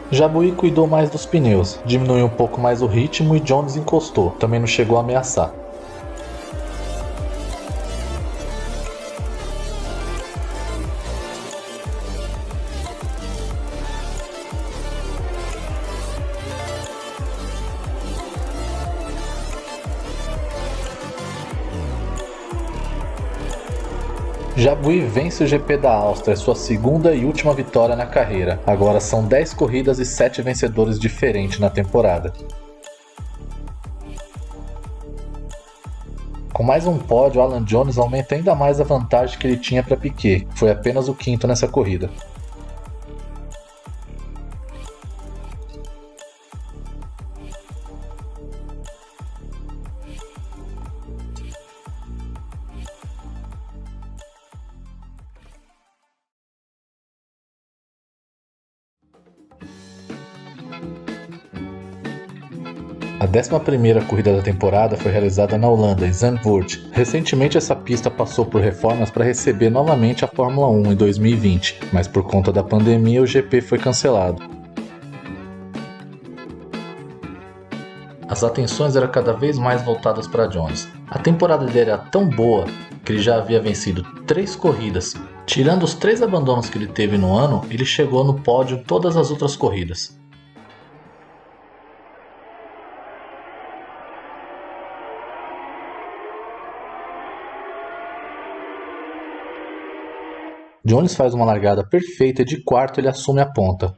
Jabouille cuidou mais dos pneus, diminuiu um pouco mais o ritmo e Jones encostou, também não chegou a ameaçar. Jabouille vence o GP da Áustria, sua segunda e última vitória na carreira. Agora são 10 corridas e 7 vencedores diferentes na temporada. Com mais um pódio, Alan Jones aumenta ainda mais a vantagem que ele tinha para Piquet, que foi apenas o quinto nessa corrida. A 11ª corrida da temporada foi realizada na Holanda, em Zandvoort. Recentemente essa pista passou por reformas para receber novamente a Fórmula 1 em 2020, mas por conta da pandemia o GP foi cancelado. As atenções eram cada vez mais voltadas para Jones. A temporada dele era tão boa que ele já havia vencido 3 corridas. Tirando os 3 abandonos que ele teve no ano, ele chegou no pódio em todas as outras corridas. Jones faz uma largada perfeita e de quarto ele assume a ponta.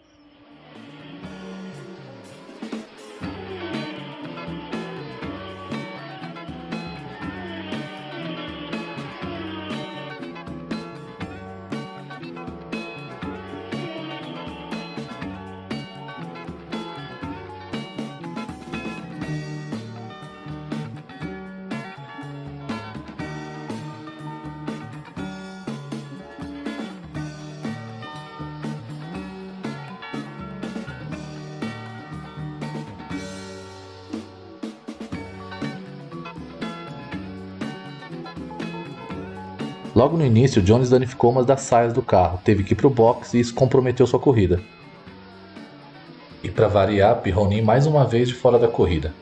Logo no início, Jones danificou uma das saias do carro, teve que ir para o box e isso comprometeu sua corrida. E para variar, Pironi mais uma vez de fora da corrida.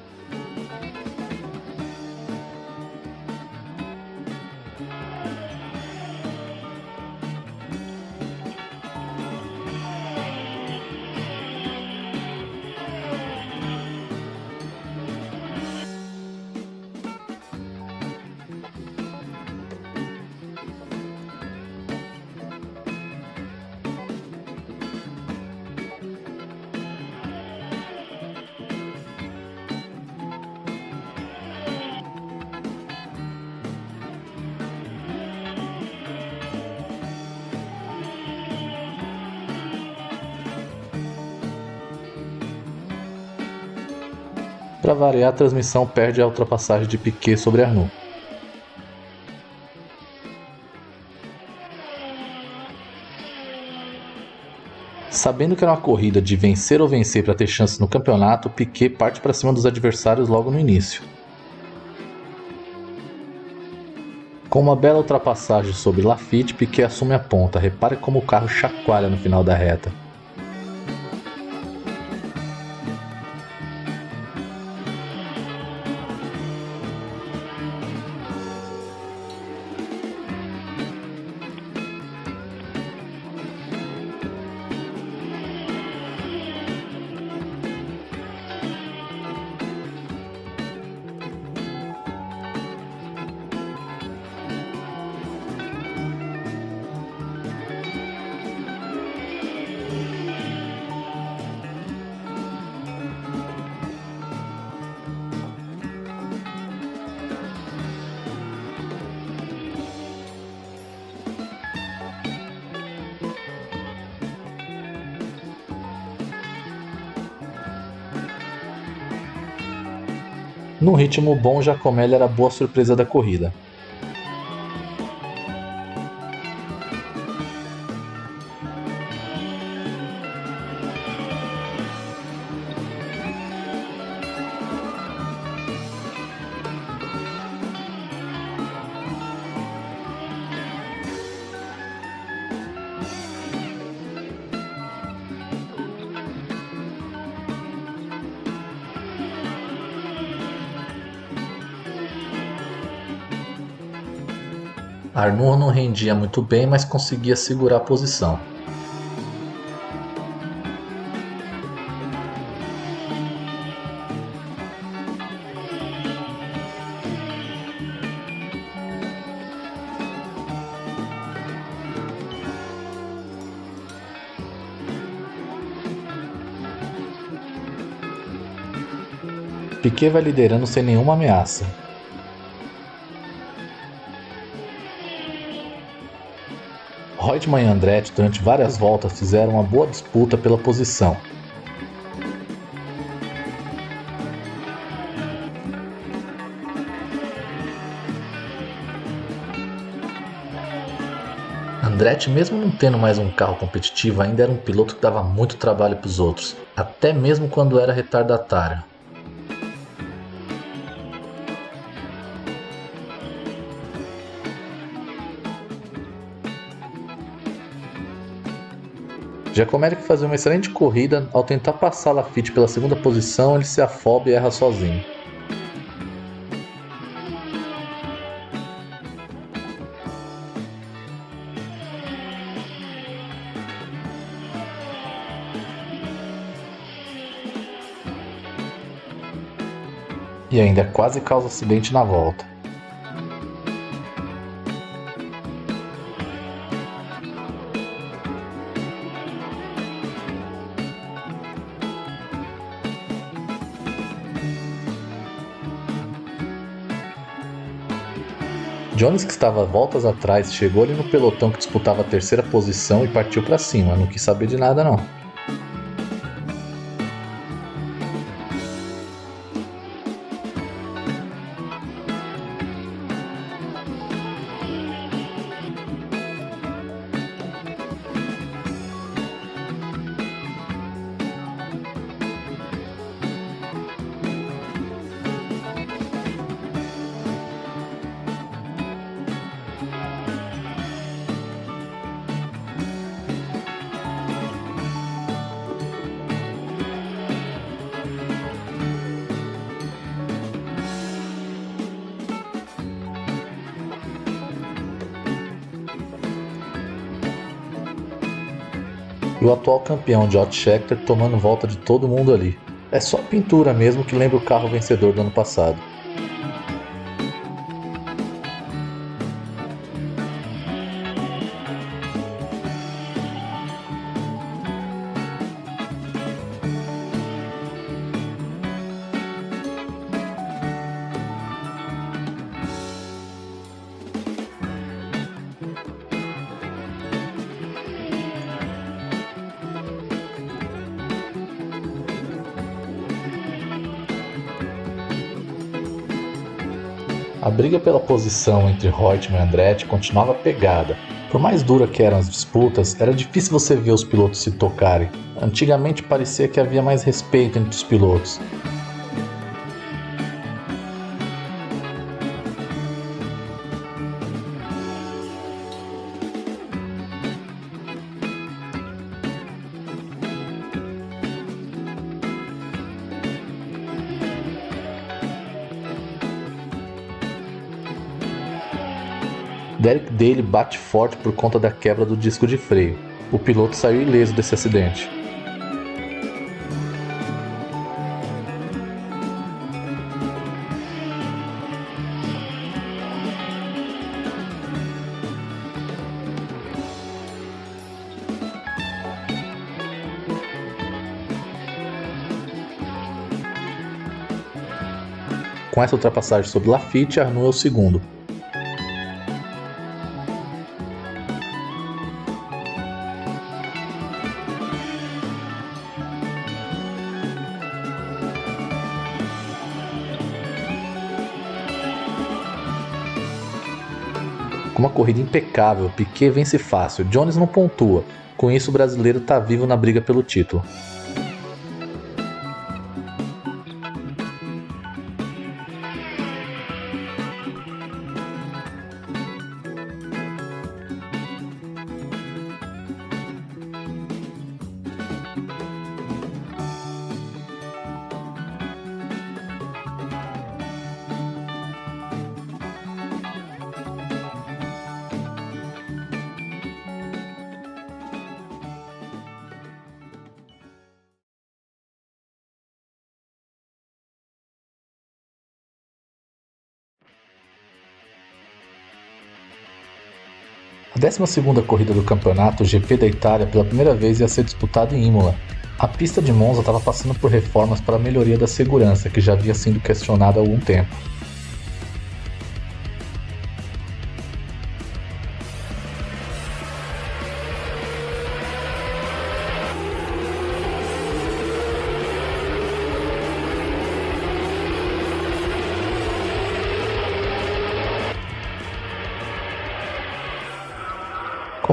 Para variar, a transmissão perde a ultrapassagem de Piquet sobre Arnoux. Sabendo que era uma corrida de vencer ou vencer para ter chances no campeonato, Piquet parte para cima dos adversários logo no início. Com uma bela ultrapassagem sobre Laffite, Piquet assume a ponta. Repare como o carro chacoalha no final da reta. Num ritmo bom, Giacomelli era a boa surpresa da corrida. Arnoux não rendia muito bem, mas conseguia segurar a posição. Piquet vai liderando sem nenhuma ameaça. Reutemann e Andretti durante várias voltas fizeram uma boa disputa pela posição. Andretti, mesmo não tendo mais um carro competitivo, ainda era um piloto que dava muito trabalho para os outros, até mesmo quando era retardatário. Giacomelli, que fazia uma excelente corrida, ao tentar passar Laffite pela segunda posição, ele se afoba e erra sozinho. E ainda quase causa acidente na volta. Jones, que estava voltas atrás, chegou ali no pelotão que disputava a terceira posição e partiu para cima, não quis saber de nada não. E o atual campeão, George Scheckter, tomando volta de todo mundo ali. É só pintura mesmo que lembra o carro vencedor do ano passado. A briga pela posição entre Reutemann e Andretti continuava pegada. Por mais dura que eram as disputas, era difícil você ver os pilotos se tocarem. Antigamente parecia que havia mais respeito entre os pilotos. Derek Daly bate forte por conta da quebra do disco de freio. O piloto saiu ileso desse acidente. Com essa ultrapassagem sobre Laffite, Arnoux é o segundo. Com uma corrida impecável, Piquet vence fácil, Jones não pontua. Com isso, o brasileiro está vivo na briga pelo título. A 12ª corrida do campeonato, o GP da Itália, pela primeira vez ia ser disputado em Imola. A pista de Monza estava passando por reformas para a melhoria da segurança, que já havia sido questionada há algum tempo.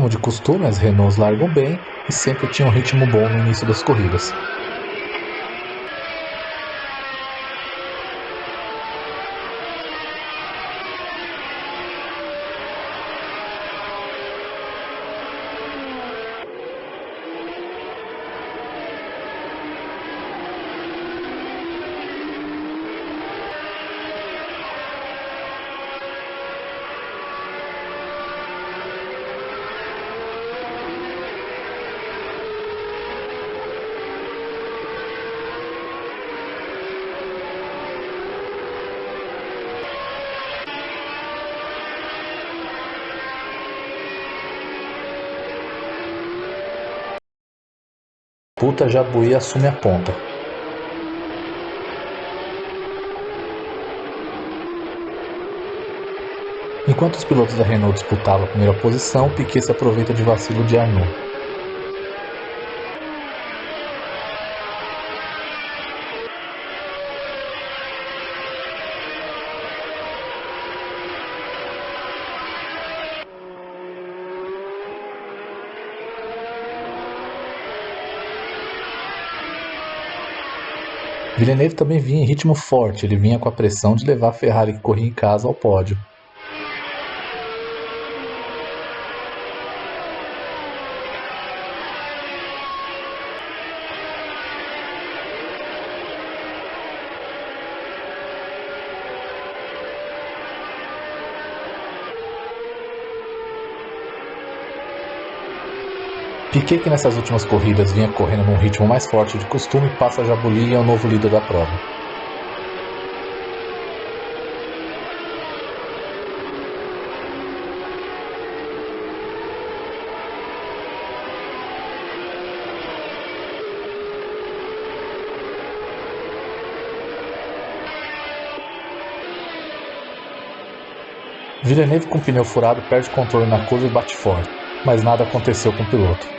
Como de costume, as Renaults largam bem e sempre tinham um ritmo bom no início das corridas. Puta Jabuí assume a ponta. Enquanto os pilotos da Renault disputavam a primeira posição, Piquet se aproveita de vacilo de Arnoux. Villeneuve também vinha em ritmo forte, ele vinha com a pressão de levar a Ferrari que corria em casa ao pódio. Piquet, que nessas últimas corridas vinha correndo num ritmo mais forte de costume, passa a Jabouille e é o novo líder da prova. Villeneuve, com o pneu furado, perde o controle na curva e bate forte, mas nada aconteceu com o piloto.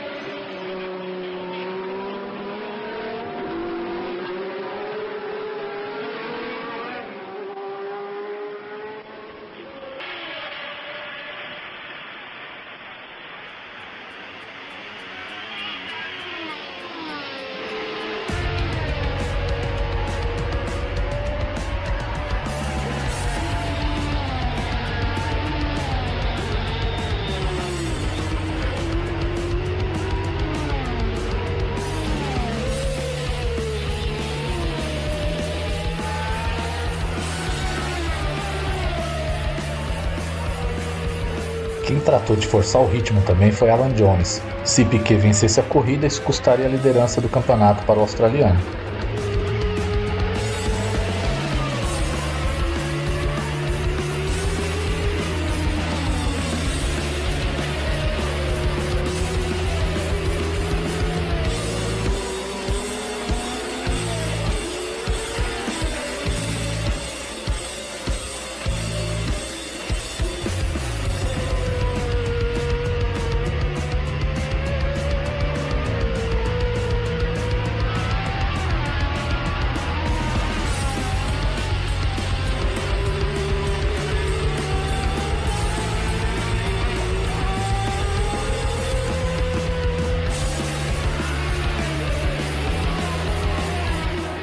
Quem tratou de forçar o ritmo também foi Alan Jones. Se Piquet vencesse a corrida, isso custaria a liderança do campeonato para o australiano.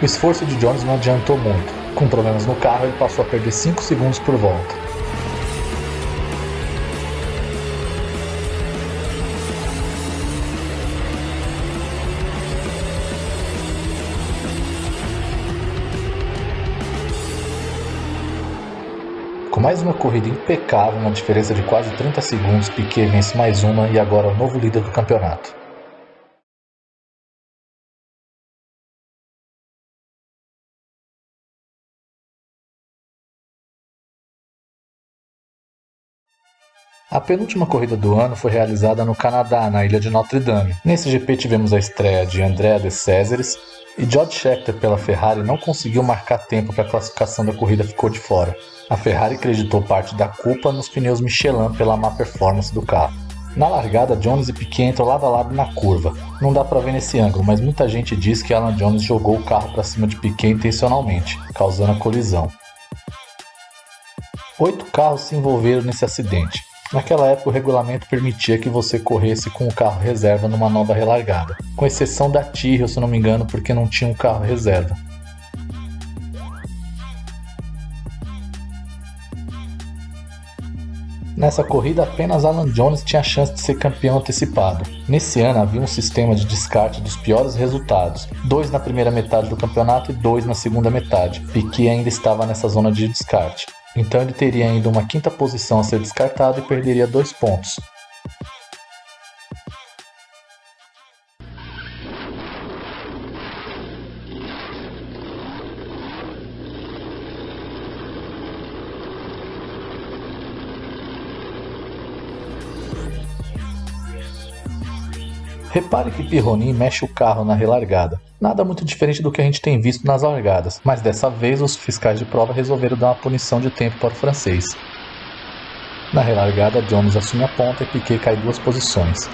O esforço de Jones não adiantou muito. Com problemas no carro, ele passou a perder 5 segundos por volta. Com mais uma corrida impecável, uma diferença de quase 30 segundos, Piquet vence mais uma e agora é o novo líder do campeonato. A penúltima corrida do ano foi realizada no Canadá, na ilha de Notre Dame. Nesse GP tivemos a estreia de Andrea de Cesaris e George Scheckter pela Ferrari não conseguiu marcar tempo para a classificação da corrida, ficou de fora. A Ferrari acreditou parte da culpa nos pneus Michelin pela má performance do carro. Na largada, Jones e Piquet entram lado a lado na curva. Não dá para ver nesse ângulo, mas muita gente diz que Alan Jones jogou o carro para cima de Piquet intencionalmente, causando a colisão. 8 carros se envolveram nesse acidente. Naquela época o regulamento permitia que você corresse com o carro reserva numa nova relargada, com exceção da Tyrrell, se não me engano, porque não tinha um carro reserva. Nessa corrida, apenas Alan Jones tinha a chance de ser campeão antecipado. Nesse ano havia um sistema de descarte dos piores resultados, 2 na primeira metade do campeonato e 2 na segunda metade. Piquet ainda estava nessa zona de descarte, então ele teria ainda uma quinta posição a ser descartado e perderia 2 pontos. Repare que Pironi mexe o carro na relargada. Nada muito diferente do que a gente tem visto nas largadas, mas dessa vez os fiscais de prova resolveram dar uma punição de tempo para o francês. Na relargada, Jones assume a ponta e Piquet cai 2 posições.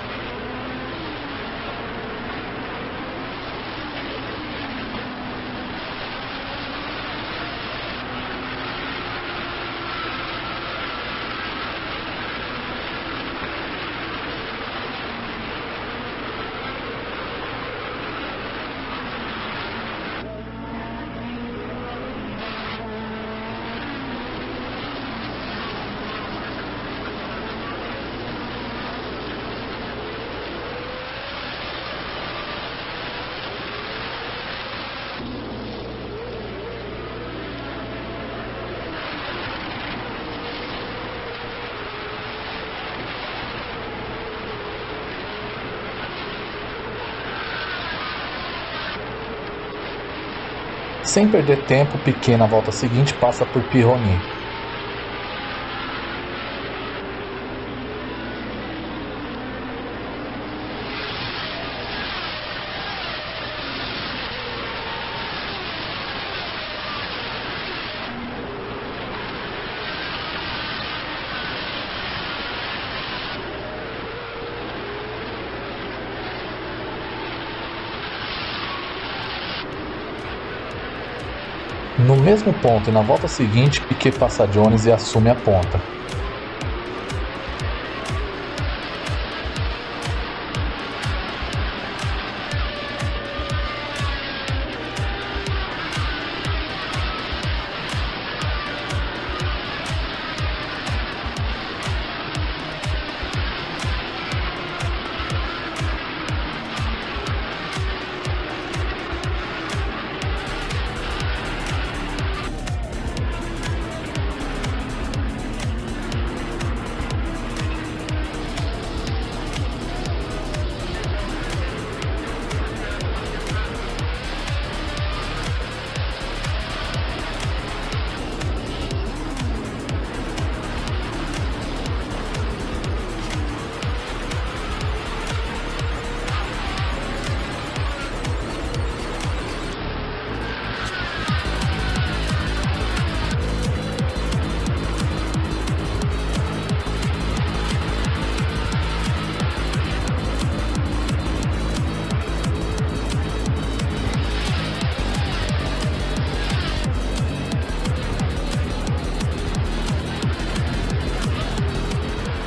Sem perder tempo, Piquet na volta seguinte passa por Pironi. No mesmo ponto e na volta seguinte, Piquet passa Jones e assume a ponta.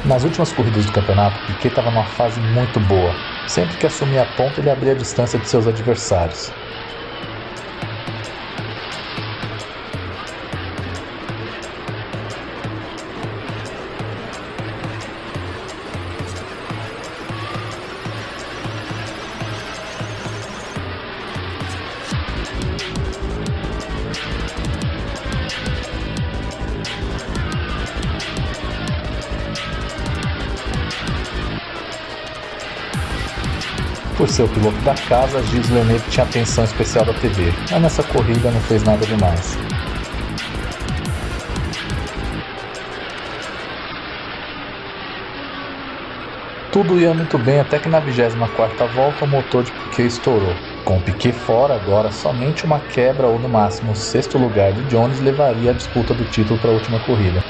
Nas últimas corridas do campeonato, Piquet estava numa fase muito boa. Sempre que assumia a ponta, ele abria a distância de seus adversários. Por ser o piloto da casa, Gilles Villeneuve tinha atenção especial da TV, mas nessa corrida não fez nada demais. Tudo ia muito bem até que na 24ª volta o motor de Piquet estourou. Com o Piquet fora agora, somente uma quebra ou no máximo o 6º lugar de Jones levaria a disputa do título para a última corrida.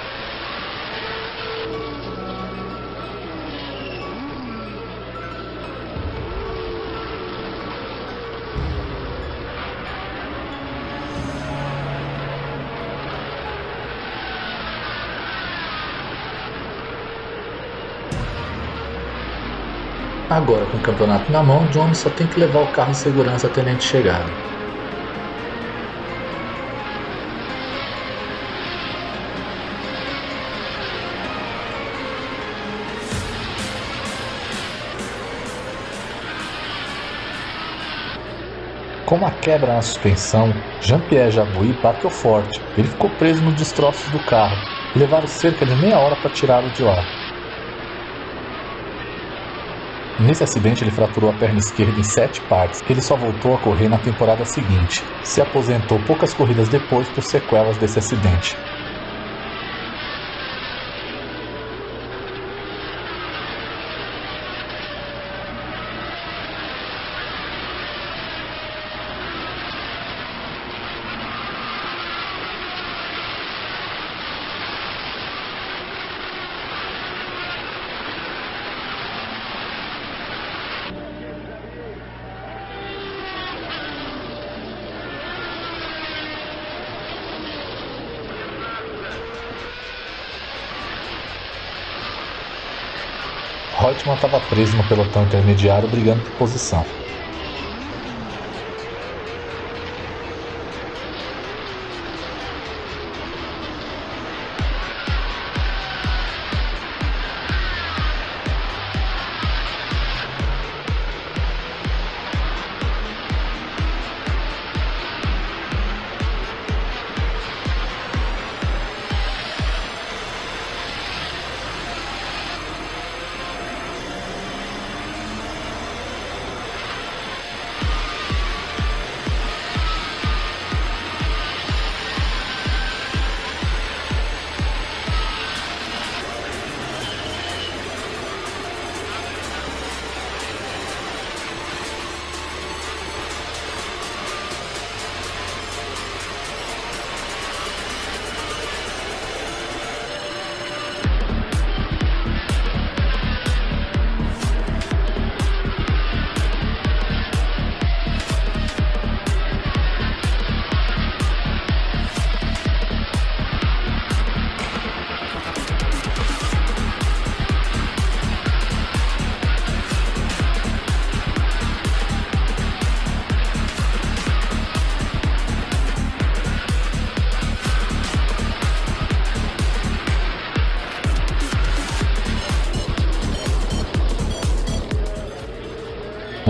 Agora, com o campeonato na mão, Jones só tem que levar o carro em segurança até a Tenente chegada. Com uma quebra na suspensão, Jean-Pierre Jabouille bateu forte. Ele ficou preso nos destroços do carro. Levaram cerca de meia hora para tirá-lo de lá. Nesse acidente ele fraturou a perna esquerda em 7 partes. Ele só voltou a correr na temporada seguinte. Se aposentou poucas corridas depois por sequelas desse acidente. Reutemann estava preso no pelotão intermediário brigando por posição.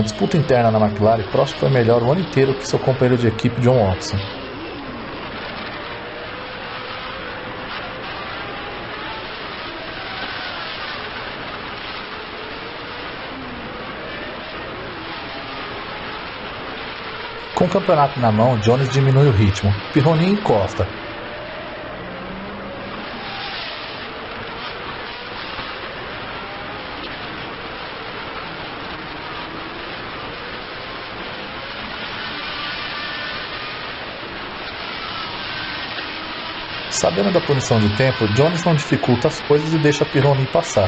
Na disputa interna na McLaren, Prost foi melhor o ano inteiro que seu companheiro de equipe John Watson. Com o campeonato na mão, Jones diminui o ritmo. Pironi encosta. Sabendo da punição de tempo, Jones não dificulta as coisas e deixa Pironi passar.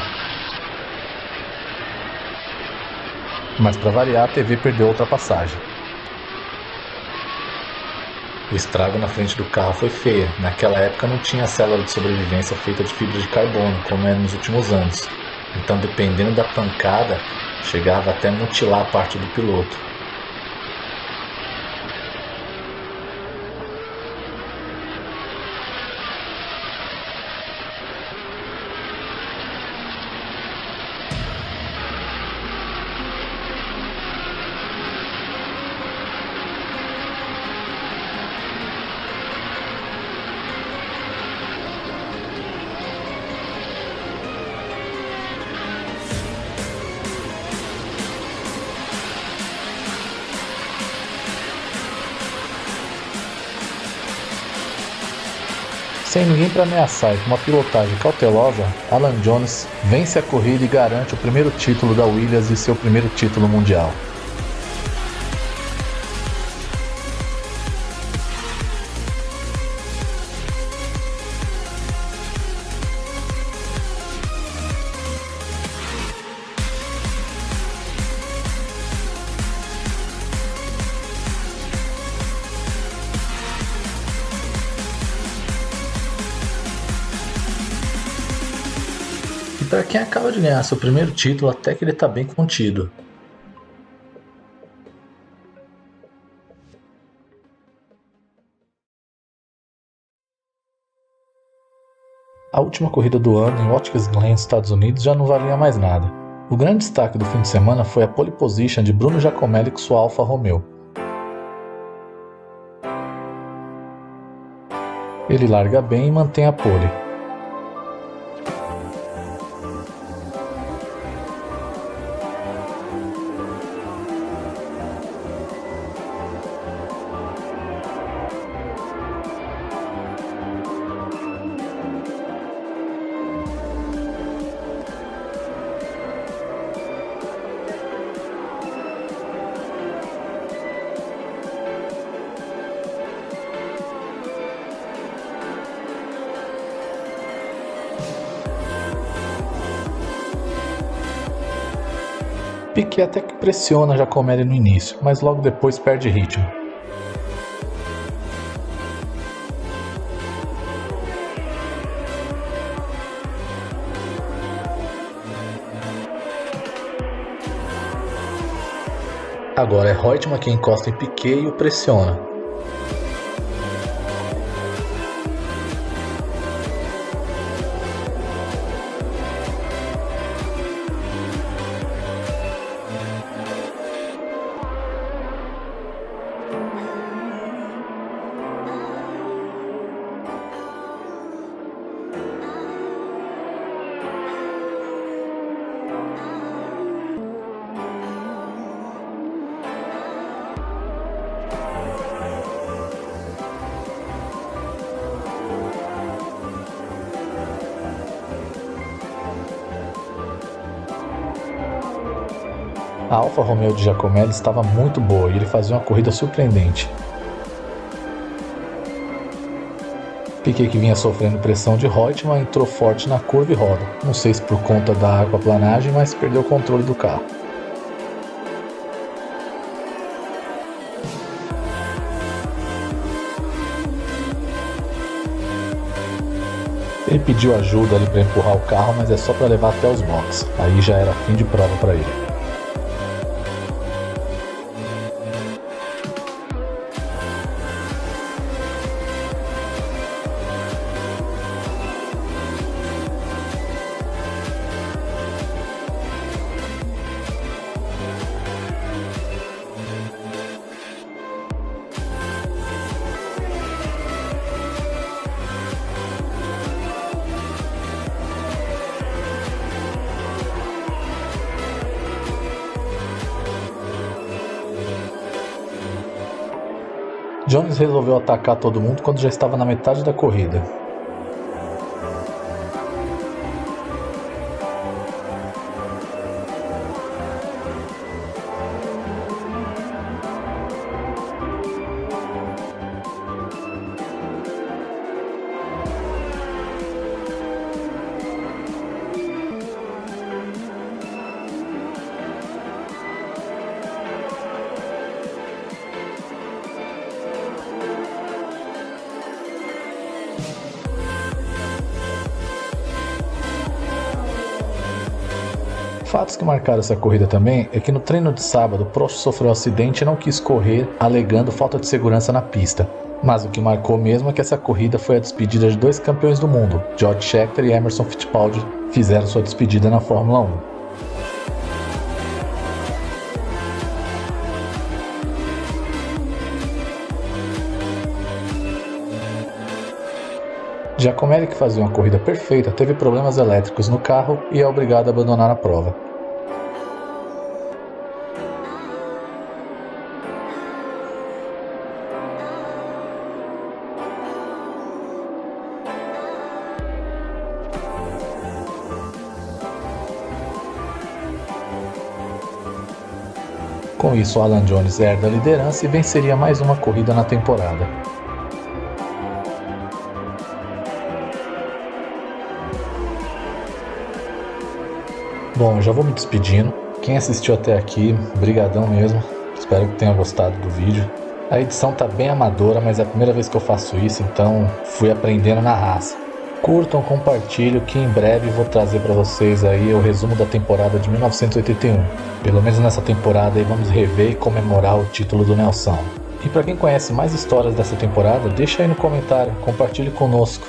Mas para variar, a TV perdeu a ultrapassagem. O estrago na frente do carro foi feio. Naquela época não tinha célula de sobrevivência feita de fibra de carbono, como é nos últimos anos. Então, dependendo da pancada, chegava até mutilar a parte do piloto. Sem ninguém para ameaçar e com uma pilotagem cautelosa, Alan Jones vence a corrida e garante o primeiro título da Williams e seu primeiro título mundial. para quem acaba de ganhar seu primeiro título, até que ele tá bem contido. A última corrida do ano em Watkins Glen, Estados Unidos, já não valia mais nada. O grande destaque do fim de semana foi a pole position de Bruno Giacomelli com sua Alfa Romeo. Ele larga bem e mantém a pole. Piquet até que pressiona Giacomelli no início, mas logo depois perde ritmo. Agora é Reutemann quem encosta em Piquet e o pressiona. A Alfa Romeo de Giacomelli estava muito boa e ele fazia uma corrida surpreendente. Piquet, que vinha sofrendo pressão de Reutemann, entrou forte na curva e roda. Não sei se por conta da aquaplanagem, mas perdeu o controle do carro. Ele pediu ajuda ali para empurrar o carro, mas é só para levar até os boxes. Aí já era fim de prova para ele. Jones resolveu atacar todo mundo quando já estava na metade da corrida. Fatos que marcaram essa corrida também é que no treino de sábado, Prost sofreu um acidente e não quis correr, alegando falta de segurança na pista. Mas o que marcou mesmo é que essa corrida foi a despedida de dois campeões do mundo. George Scheckter e Emerson Fittipaldi fizeram sua despedida na Fórmula 1. Giacomelli, que fazia uma corrida perfeita, teve problemas elétricos no carro e é obrigado a abandonar a prova. Com isso, Alan Jones herda a liderança e venceria mais uma corrida na temporada. Bom, já vou me despedindo. Quem assistiu até aqui, brigadão mesmo. Espero que tenha gostado do vídeo. A edição tá bem amadora, mas é a primeira vez que eu faço isso, então fui aprendendo na raça. Curtam, compartilhem, que em breve vou trazer para vocês aí o resumo da temporada de 1981. Pelo menos nessa temporada aí vamos rever e comemorar o título do Nelson. E para quem conhece mais histórias dessa temporada, deixa aí no comentário, compartilhe conosco.